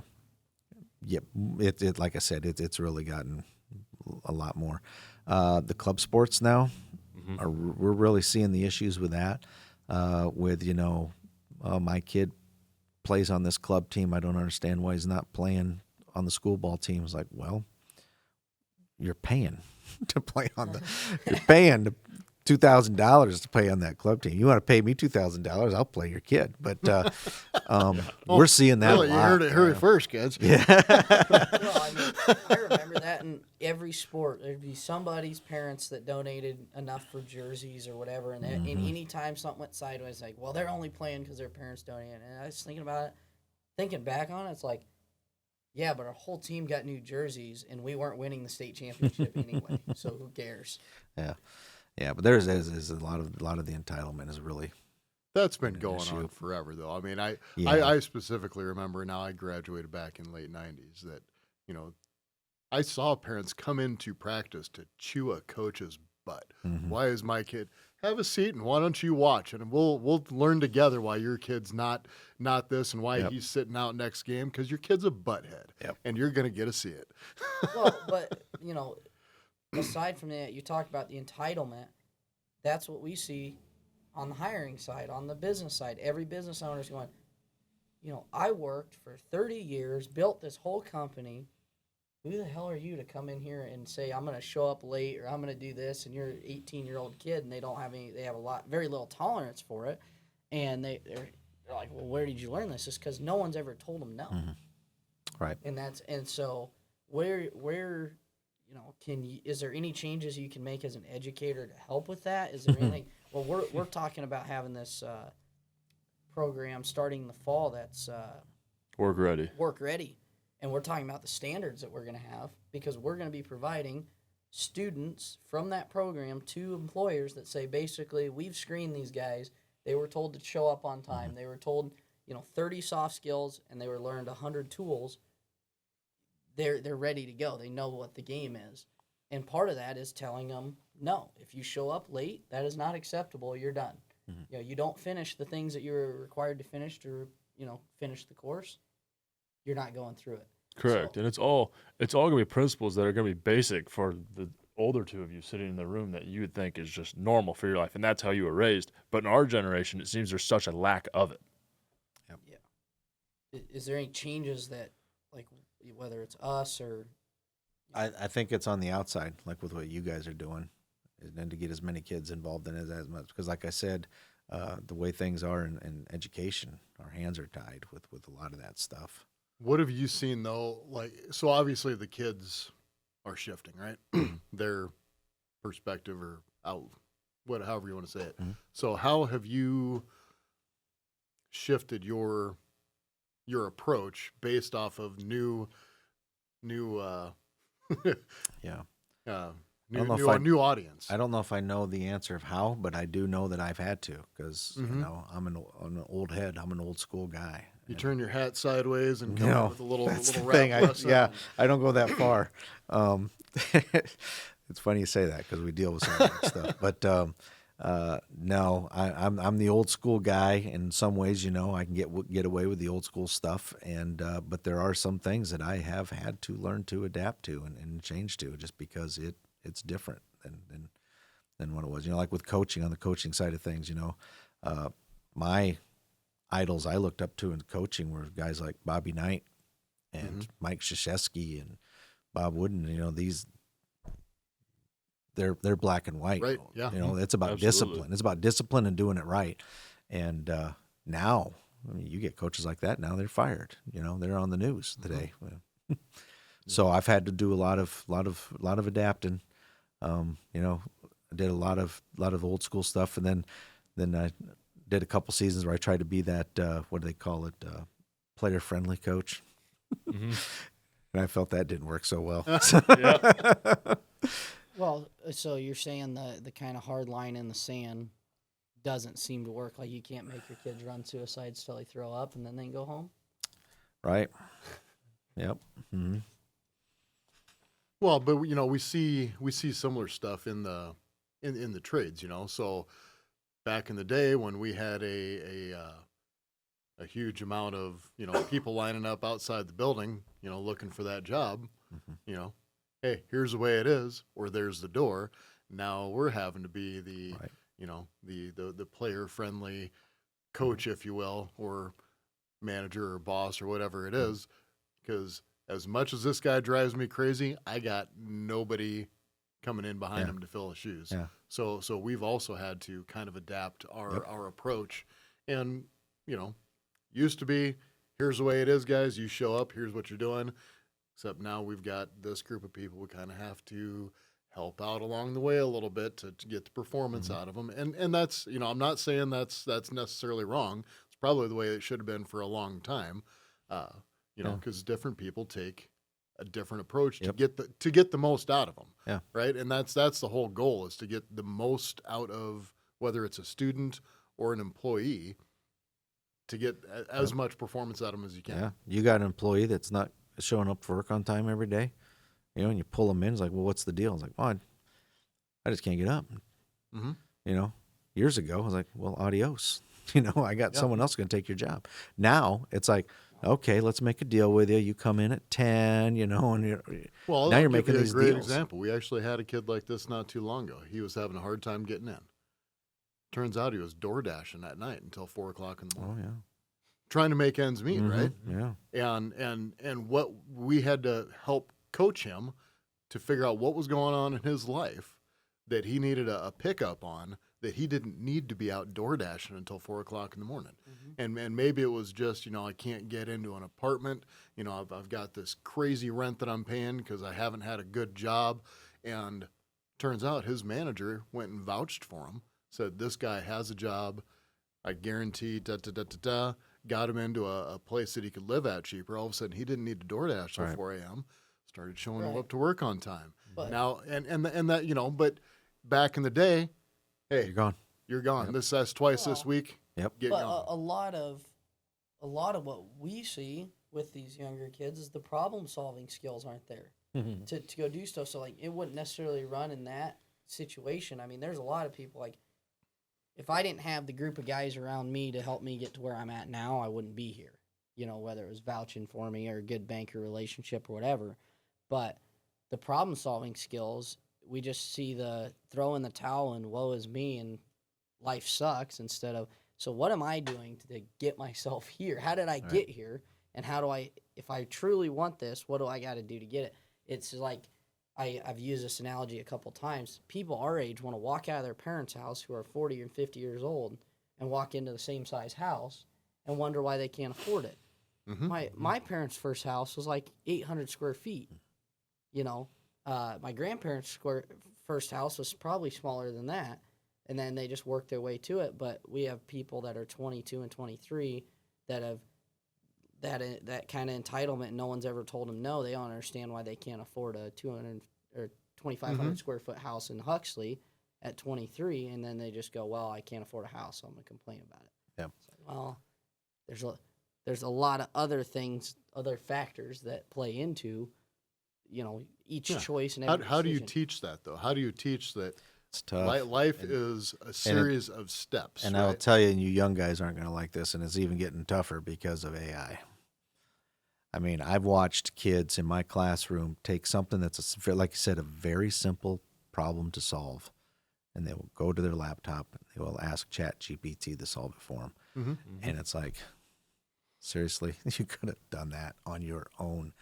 Yep. It like I said, it's really gotten a lot more. The club sports now, we're really seeing the issues with that. With, my kid plays on this club team. I don't understand why he's not playing on the school ball team. It's like, well, you're paying to play you're paying $2,000 to play on that club team. You want to pay me $2,000, I'll play your kid. But we're seeing that Really, a lot. you heard it first, kids. Well, I mean, I remember that in every sport. There'd be somebody's parents that donated enough for jerseys or whatever, and and any time something went sideways, like, well, they're only playing because their parents donated. And I was thinking about it, thinking back on it, it's like, yeah, but our whole team got new jerseys, and we weren't winning the state championship anyway, so who cares? Yeah, but there's a lot of the entitlement is really. That's been going issue. on forever, though. I mean, Yeah. I specifically remember now I graduated back in late 90s that, I saw parents come into practice to chew a coach's butt. Mhm. Why is my kid? Have a seat and why don't you watch? And we'll learn together why your kid's not this and why Yep. he's sitting out next game, because your kid's a butthead. Yep. And you're going to get to see it. Well, but, aside from that, you talk about the entitlement. That's what we see on the hiring side, on the business side. Every business owner is going, I worked for 30 years, built this whole company. Who the hell are you to come in here and say, I'm going to show up late or I'm going to do this, and you're an 18-year-old kid and they have very little tolerance for it. And they're like, well, where did you learn this? It's because no one's ever told them no. Right. And so where is there any changes you can make as an educator to help with that? Is there anything? Well, we're talking about having this program starting in the fall that's Work ready. work ready, and we're talking about the standards that we're going to have, because we're going to be providing students from that program to employers that say, basically, we've screened these guys. They were told to show up on time. They were told 30 soft skills, and they were learned 100 tools. They're ready to go. They know what the game is. And part of that is telling them, no, if you show up late, that is not acceptable. You're done. You don't finish the things that you're required to finish to, finish the course. You're not going through it. Correct. So- And it's all going to be principles that are going to be basic for the older two of you sitting in the room that you would think is just normal for your life. And that's how you were raised. But in our generation, it seems there's such a lack of it. Is there any changes that, like, whether it's us or I think it's on the outside, like with what you guys are doing, and to get as many kids involved in it as much. Because, like I said, the way things are in education, our hands are tied with a lot of that stuff. What have you seen, though? So obviously the kids are shifting, right? Their perspective or however you want to say it. Mhm. So how have you shifted your approach based off of new Yeah. new know if I- new audience? I don't know if I know the answer of how, but I do know that I've had to, because I'm an old head. I'm an old school guy. You turn your hat sideways and come No, up with a little that's little the rap thing. lesson. I don't go that far. It's funny you say that, because we deal with some of that stuff. But no, I'm the old school guy in some ways. I can get away with the old school stuff, and but there are some things that I have had to learn to adapt to and change to, just because it's different than what it was. Like with coaching, on the coaching side of things, my idols I looked up to in coaching were guys like Bobby Knight and Mike Krzyzewski and Bob Wooden. They're black and white. Right, yeah. It's about Absolutely. discipline. It's about discipline and doing it right. And now, you get coaches like that. Now they're fired. They're on the news today. So I've had to do a lot of adapting. I did a lot of old school stuff, and then I did a couple seasons where I tried to be that, what do they call it, player-friendly coach. Mhm. And I felt that didn't work so well. Yeah. Well, so you're saying the kind of hard line in the sand doesn't seem to work. Like you can't make your kids run suicides till they throw up and then they go home. Right? Yep. Hmm. Well, but we see similar stuff in the trades, So back in the day when we had a huge amount of people lining up outside the building, looking for that job, hey, here's the way it is, or there's the door. Now we're having to be the Right. the player friendly coach, if you will, or manager or boss or whatever it is, because as much as this guy drives me crazy, I got nobody coming in behind Yeah. him to fill his shoes. Yeah. So we've also had to kind of adapt our approach, and used to be, here's the way it is, guys. You show up, here's what you're doing. Except now we've got this group of people. We kind of have to help out along the way a little bit to get the performance out of them, and that's I'm not saying that's necessarily wrong. It's probably the way it should have been for a long time. Yeah. Because different people take a different approach Yep. to get the most out of them. Yeah. Right. And that's the whole goal, is to get the most out of whether it's a student or an employee, to get as much performance out of them as you can. Yeah. You got an employee that's not showing up for work on time every day, and you pull them in. It's like, well, what's the deal? It's like, well, I just can't get up. Mm-hmm. Years ago, I was like, well, adios. I got Yeah. someone else going to take your job. Now it's like, okay, let's make a deal with you. You come in at 10, and Well, now I'll you're give making you a these great deals. example. We actually had a kid like this not too long ago. He was having a hard time getting in. Turns out he was door dashing at night until 4 o'clock in the morning, Oh, yeah. trying to make ends meet, Mhm. right? Yeah. And what we had to help coach him to figure out what was going on in his life that he needed a pickup on, that he didn't need to be out door dashing until 4 o'clock in the morning. And maybe it was just, I can't get into an apartment. I've got this crazy rent that I'm paying because I haven't had a good job. And turns out his manager went and vouched for him, said, this guy has a job. I guarantee, got him into a place that he could live at cheaper. All of a sudden, he didn't need to DoorDash till Right. 4 a.m. Started showing Right. up to work on time. But Now, and that, but back in the day, hey, You're gone. you're gone. Yep. That's twice this Well, week. Yep. Get but going. a lot of what we see with these younger kids is the problem solving skills aren't there to go do stuff. So like it wouldn't necessarily run in that situation. I mean, there's a lot of people like, if I didn't have the group of guys around me to help me get to where I'm at now, I wouldn't be here. Whether it was vouching for me or a good banker relationship or whatever. But the problem solving skills, we just see the throw in the towel and woe is me and life sucks, instead of, so what am I doing to get myself here? How did I get here? And how do I, if I truly want this, what do I got to do to get it? It's like, I've used this analogy a couple times. People our age want to walk out of their parents' house who are 40 and 50 years old and walk into the same size house and wonder why they can't afford it. My parents' first house was like 800 square feet. My grandparents' first house was probably smaller than that, and then they just worked their way to it. But we have people that are 22 and 23 that have that kind of entitlement, and no one's ever told them no. They don't understand why they can't afford a 200 or 2,500 square foot house in Huxley at 23, and then they just go, well, I can't afford a house, so I'm gonna complain about it. Yep. It's like, well, there's a lot of other things, other factors that play into, each Yeah. choice and How, every how do you decision. teach that, though? How do you teach that It's tough. life is a series of steps? And right? I'll tell you, you young guys aren't going to like this, and it's even getting tougher because of AI. I mean, I've watched kids in my classroom take something that's, like you said, a very simple problem to solve, and they will go to their laptop and they will ask ChatGPT to solve it for them. Mhm. And it's like, seriously, you could have done that on your own.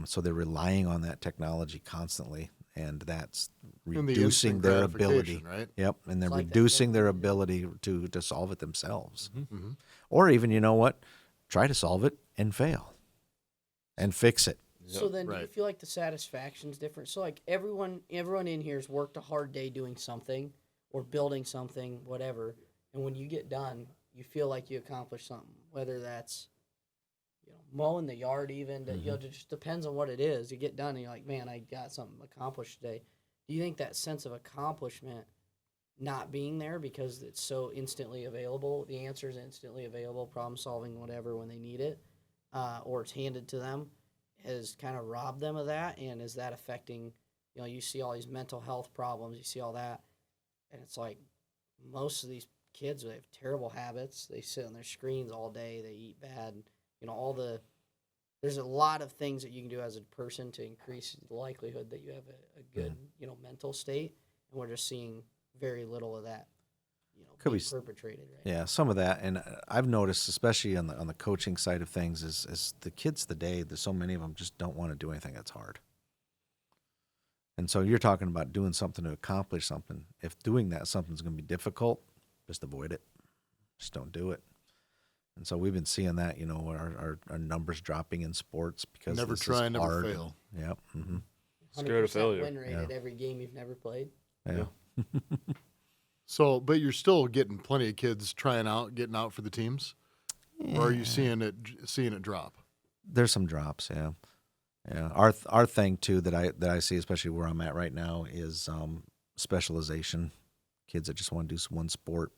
So they're relying on that technology constantly, and that's And the reducing instant their ability. gratification, right? Yep, and they're It's like that reducing their dopamine. ability to solve it themselves. Mm-hmm. Or even, try to solve it and fail and fix it. So then, do you Right. feel like the satisfaction's different? So like everyone in here has worked a hard day doing something or building something, whatever, and when you get done, you feel like you accomplished something. Whether that's mowing the yard, even that it just depends on what it is. You get done and you're like, man, I got something accomplished today. Do you think that sense of accomplishment not being there because it's so instantly available, the answer is instantly available, problem solving, whatever, when they need it, or it's handed to them, has kind of robbed them of that? And is that affecting, you see all these mental health problems, you see all that, and it's like most of these kids, they have terrible habits. They sit on their screens all day. They eat bad. There's a lot of things that you can do as a person to increase the likelihood that you have a good, mental state. And we're just seeing very little of that, Could being be perpetrated right Yeah, some of that, and I've noticed, especially on the coaching side of things, is the kids today. There's so many of them just don't want to do anything that's hard. And so you're talking about doing something to accomplish something. If doing that something's going to be difficult, just avoid it. Just don't do it. And so we've been seeing that, our numbers dropping in sports because Never this try, is never hard. fail. Yep. Mm-hmm. Scared of 100% failure. win rate at every game you've never played. Yeah. So, but you're still getting plenty of kids getting out for the teams, or are you seeing it drop? There's some drops, yeah. Yeah. Our thing too that I see, especially where I'm at right now, is specialization. Kids that just want to do one sport.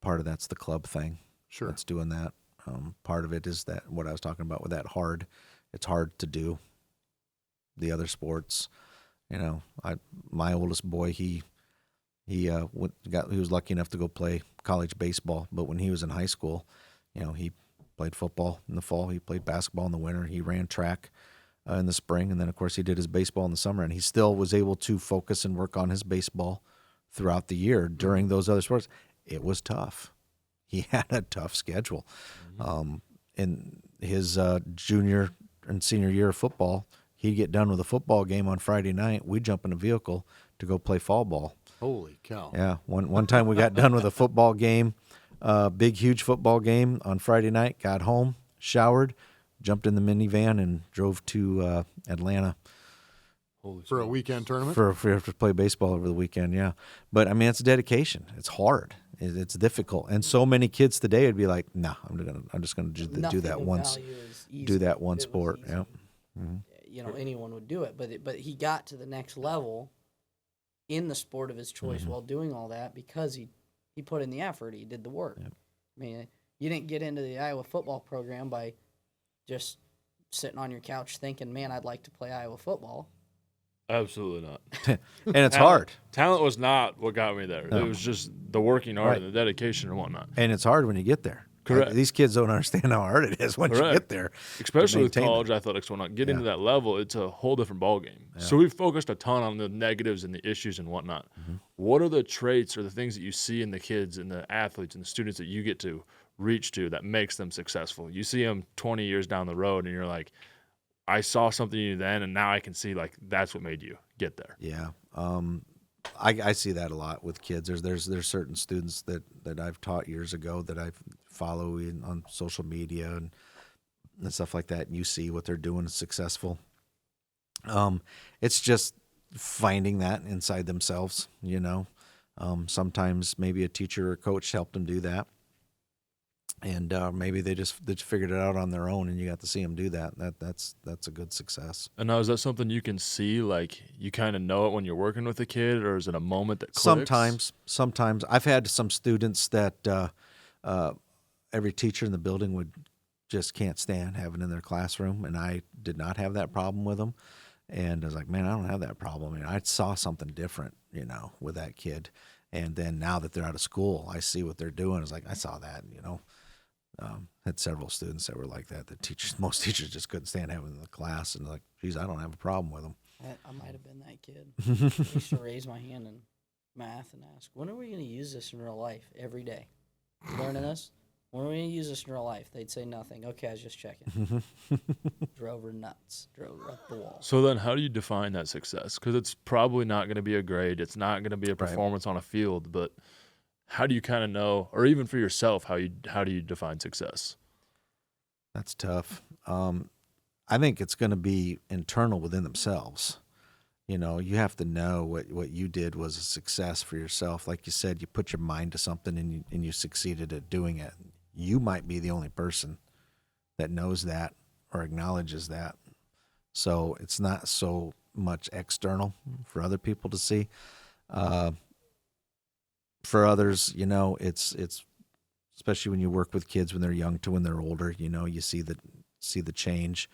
Part of that's the club thing. Sure. That's doing that. Part of it is that what I was talking about with that hard. It's hard to do the other sports. My oldest boy, he was lucky enough to go play college baseball, but when he was in high school, he played football in the fall, he played basketball in the winter, he ran track in the spring, and then of course he did his baseball in the summer, and he still was able to focus and work on his baseball throughout the year during those other sports. It was tough. He had a tough schedule. In his junior and senior year of football, he'd get done with a football game on Friday night. We'd jump in a vehicle to go play fall ball. Holy cow. Yeah. One time we got done with a football game, big, huge football game on Friday night, got home, showered, jumped in the minivan, and drove to Atlanta For a weekend tournament? to play baseball over the weekend. Yeah. But I mean, it's dedication. It's hard. It's difficult. And so many kids today would be like, nah, I'm just going to do Nothing that of once. value is easy. Do that If one it was sport. easy, Yeah. anyone would do it. But he got to the next level in the sport of his choice while doing all that because he put in the effort. He did the work. Yep. I mean, you didn't get into the Iowa football program by just sitting on your couch thinking, man, I'd like to play Iowa football. Absolutely not. And it's hard. Talent was not what got me there. No. It was just the working hard Right. and the dedication and whatnot. And it's hard when you get there. Correct. These kids don't understand how hard it is once you Correct. get there. Especially with maintain college athletics and whatnot. Getting Yeah. to that level, it's a whole different ballgame. So we've focused a ton on the negatives and the issues and whatnot. What are the traits or the things that you see in the kids and the athletes and the students that you get to reach to that makes them successful? You see them 20 years down the road and you're like, I saw something in you then, and now I can see like that's what made you get there. Yeah. I see that a lot with kids. There's certain students that I've taught years ago that I follow on social media and stuff like that. And you see what they're doing is successful. It's just finding that inside themselves, Sometimes maybe a teacher or coach helped them do that. And maybe they just figured it out on their own, and you got to see them do that. That's a good success. And now, is that something you can see, like you kind of know it when you're working with a kid, or is it a moment that clicks? Sometimes I've had some students that every teacher in the building would just can't stand having in their classroom, and I did not have that problem with them. And I was like, man, I don't have that problem. And I saw something different, with that kid. And then now that they're out of school, I see what they're doing. I was like, I saw that, had several students that were like that. Most teachers just couldn't stand having in the class, and like, geez, I don't have a problem with them. I might have been that kid. I used to raise my hand in math and ask, when are we going to use this in real life every day? You learning this? When are we going to use this in real life? They'd say nothing. Okay, I was just checking. Drove her nuts. Drove her up the wall. So then how do you define that success? Because it's probably not going to be a grade. It's not going to be a performance on a field. But how do you kind of know, or even for yourself, how do you define success? That's tough. I think it's going to be internal within themselves. You know, you have to know what you did was a success for yourself. Like you said, you put your mind to something and you succeeded at doing it. You might be the only person that knows that or acknowledges that. So it's not so much external for other people to see. For others, you know, it's especially when you work with kids when they're young to when they're older, you know, you see the change,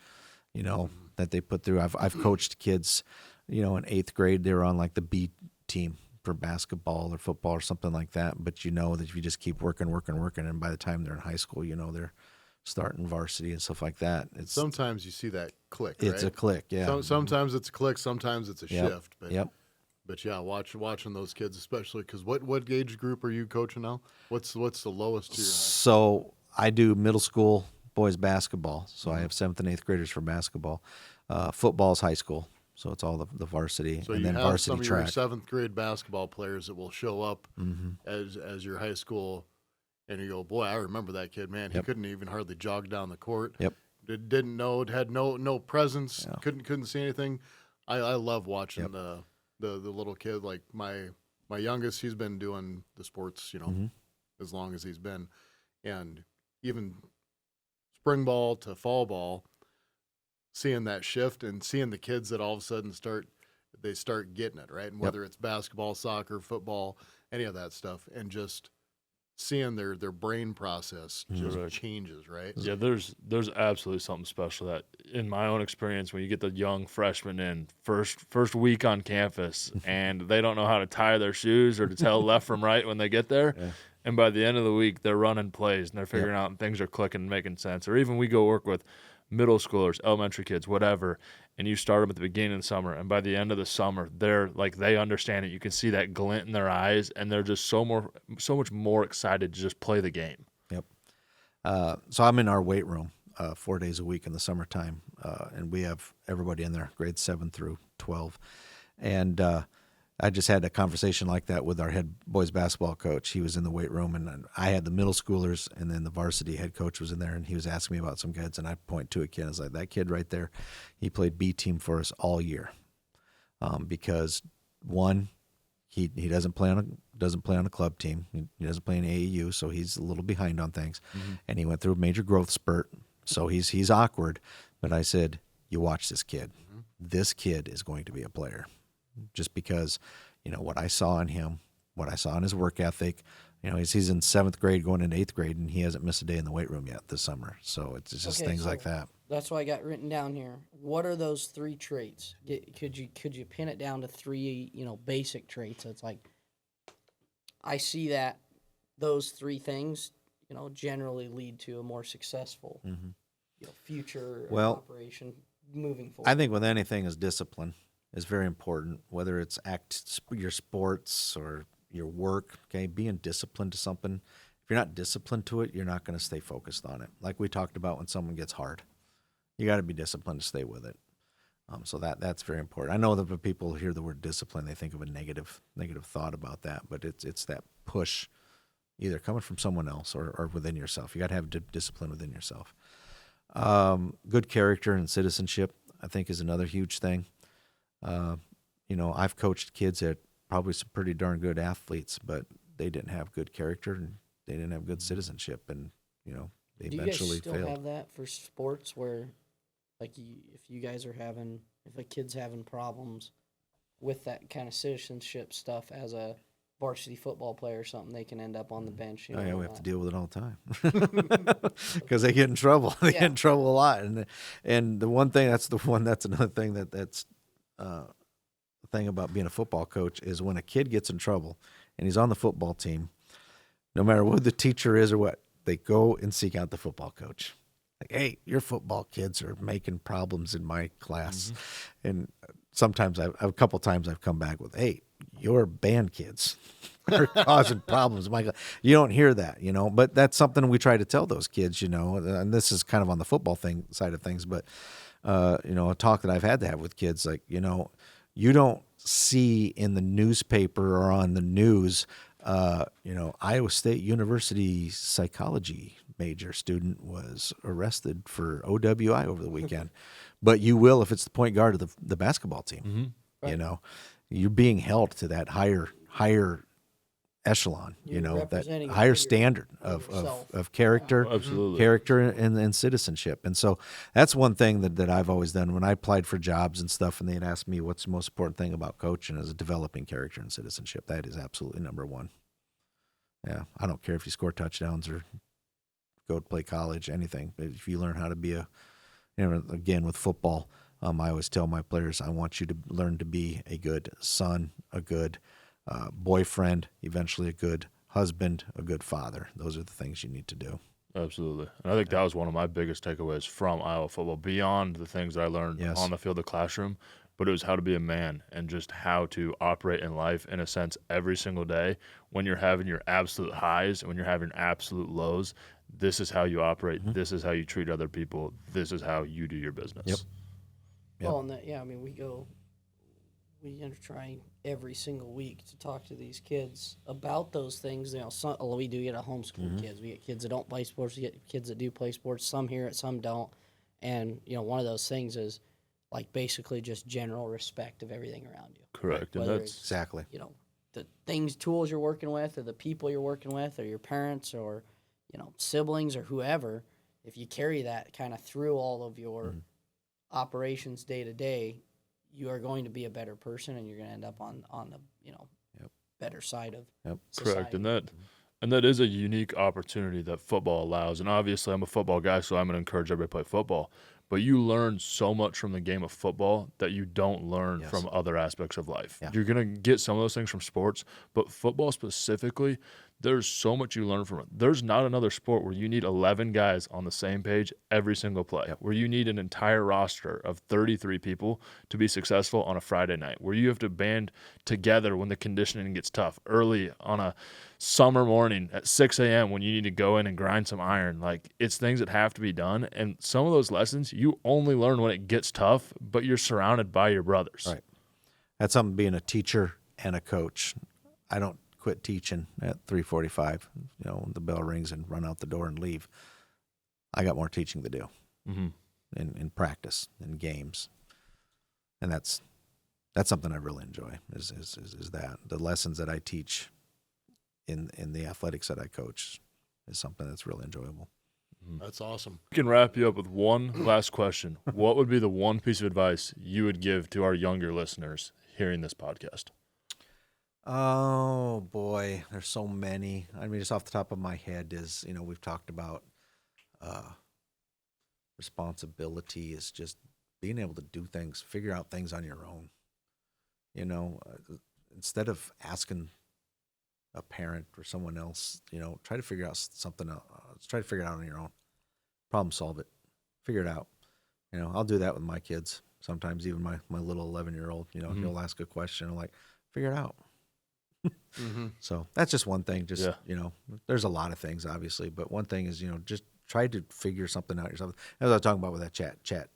you know, that they put through. I've coached kids, you know, in 8th grade, they were on like the B team for basketball or football or something like that. But you know that if you just keep working, and by the time they're in high school, you know, they're starting varsity and stuff like that. It's Sometimes you see that click, it's right? a click, yeah. Sometimes it's a click, sometimes it's a Yep. shift. But, Yep. but yeah, watching those kids, especially because what age group are you coaching now? What's the lowest to your high? So I do middle school boys basketball. So I have 7th and 8th graders for basketball. Football's high school. So it's all the varsity So and you then have varsity some of track. your 7th grade basketball players that will show up Mm-hmm. as your high school, and you go, boy, I remember that kid, man. He Yep. couldn't even hardly jog down the court. Yep. Didn't know, had no presence, Yeah. couldn't see anything. I love watching the little kid. Like my youngest, he's been doing the sports, you know, Mhm. as long as he's been, and even spring ball to fall ball, seeing that shift and seeing the kids that all of a sudden start getting it, right? And whether it's basketball, soccer, football, any of that stuff, and just seeing their brain process just Right. changes, right? Yeah, there's absolutely something special that, in my own experience, when you get the young freshmen in first week on campus and they don't know how to tie their shoes or to tell left from right when they get there, Yeah. and by the end of the week they're running plays and they're figuring out and things are clicking and making sense. Or even we go work with middle schoolers, elementary kids, whatever, and you start them at the beginning of the summer, and by the end of the summer they're like, they understand it. You can see that glint in their eyes, and they're just so much more excited to just play the game. Yep. So I'm in our weight room 4 days a week in the summertime, and we have everybody in there, grades 7 through 12. And I just had a conversation like that with our head boys basketball coach. He was in the weight room, and I had the middle schoolers, and then the varsity head coach was in there, and he was asking me about some kids, and I point to a kid. I was like, that kid right there, he played B team for us all year, because one, he doesn't play on a club team. He doesn't play in AAU, so he's a little behind on things. And he went through a major growth spurt, so he's awkward. But I said, you watch this kid. This kid is going to be a player, just because, you know, what I saw in him, what I saw in his work ethic. You know, he's in 7th grade going into 8th grade, and he hasn't missed a day in the weight room yet this summer. So it's just Okay, things like so that. That's what I got written down here. What are those 3 traits? Could you pin it down to 3, basic traits? It's like, I see that those 3 things, generally lead to a more successful, future Well, operation moving forward. I think with anything is discipline is very important, whether it's your sports or your work, okay? Being disciplined to something. If you're not disciplined to it, you're not going to stay focused on it. Like we talked about when someone gets hard. You got to be disciplined to stay with it. So that's very important. I know that when people hear the word discipline, they think of a negative thought about that, but it's that push either coming from someone else or within yourself. You got to have discipline within yourself. Good character and citizenship, I think, is another huge thing. I've coached kids that probably some pretty darn good athletes, but they didn't have good character and they didn't have good citizenship, and they Do you guys eventually still failed. have that for sports where, like, if a kid's having problems with that kind of citizenship stuff as a varsity football player or something, they can end up on the bench? Oh yeah, we have to deal with it all the time because they get in trouble. They get in trouble a lot, and the one thing that's another thing that's the thing about being a football coach is when a kid gets in trouble and he's on the football team, no matter what the teacher is or what, they go and seek out the football coach. Like, hey, your football kids are making problems in my class, and sometimes a couple times I've come back with, hey, your band kids are causing problems in my class. You don't hear that, but that's something we try to tell those kids, and this is kind of on the football side of things, but a talk that I've had to have with kids, like, you don't see in the newspaper or on the news, Iowa State University psychology major student was arrested for OWI over the weekend, but you will if it's the point guard of the basketball team. You Right. know, you're being held to that higher echelon. You You're know, that representing a higher bigger- standard of yourself. of character, Oh, absolutely. character and citizenship. And so that's one thing that I've always done when I applied for jobs and stuff, and they'd ask me what's the most important thing about coaching is developing character and citizenship. That is absolutely number one. Yeah, I don't care if you score touchdowns or go to play college, anything. If you learn how to be again with football, I always tell my players, I want you to learn to be a good son, a good boyfriend, eventually a good husband, a good father. Those are the things you need to do. Absolutely. And I think that was one of my biggest takeaways from Iowa football, beyond the things that I learned Yes. on the field, the classroom, but it was how to be a man and just how to operate in life in a sense every single day. When you're having your absolute highs and when you're having absolute lows, this is how you operate. Mm-hmm. This is how you treat other people. This is how you do your business. Yep. Well, and I mean, we are trying every single week to talk to these kids about those things. You know, we do get a homeschool kids. We get kids that don't play sports. We get kids that do play sports. Some hear it, some don't. And you know, one of those things is like basically just general respect of everything around you. Correct. And Whether that's it's, Exactly. you know, the tools you're working with, or the people you're working with, or your parents, or you know, siblings, or whoever. If you carry that kind of through all of your operations day to day, you are going to be a better person, and you're going to end up on the better side of society. correct. And that is a unique opportunity that football allows. And obviously, I'm a football guy, so I'm going to encourage everybody to play football. But you learn so much from the game of football that you don't learn Yes. from other aspects of life. Yeah. You're going to get some of those things from sports, but football specifically, there's so much you learn from it. There's not another sport where you need 11 guys on the same page every single play, where you need an entire roster of 33 people to be successful on a Friday night, where you have to band together when the conditioning gets tough, early on a summer morning at 6 a.m. when you need to go in and grind some iron. Like, it's things that have to be done. And some of those lessons you only learn when it gets tough, but you're surrounded by your brothers. Right. That's something being a teacher and a coach. I don't quit teaching at 3:45. You know, when the bell rings and run out the door and leave. I got more teaching to do Mm-hmm. in practice, in games, and that's something I really enjoy. Is that the lessons that I teach in the athletics that I coach is something that's really enjoyable. That's awesome. We can wrap you up with one last question. What would be the one piece of advice you would give to our younger listeners hearing this podcast? Oh boy, there's so many. I mean, just off the top of my head is, we've talked about responsibility is just being able to do things, figure out things on your own. Instead of asking a parent or someone else, try to figure out something else. Try to figure it out on your own. Problem solve it. Figure it out. I'll do that with my kids. Sometimes even my little 11-year-old, he'll ask a question. I'm like, figure it out. So that's just one thing. Just, there's a lot of things, obviously, but one thing is, just try to figure something out yourself. As I was talking about with that chat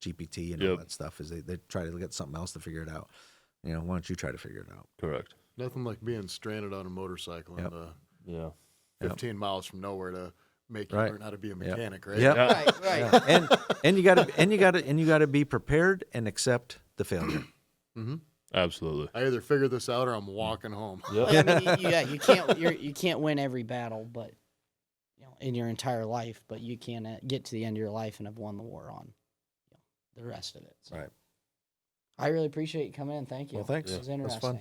GPT and all that stuff, is they try to get something else to figure it out. Why don't you try to figure it out? Correct. Nothing like being stranded on a motorcycle Yep. and 15 miles from nowhere to make you Right. learn how to be a mechanic, right? Yep. Right. Yeah. And you gotta be prepared and accept the failure. Absolutely. I either figure this out or I'm walking home. Yep. Well, I mean, you can't win every battle, but in your entire life, but you can get to the end of your life and have won the war on the rest of it. So. Right. I really appreciate you coming in. Thank you. Well, thanks. It was It was interesting. fun.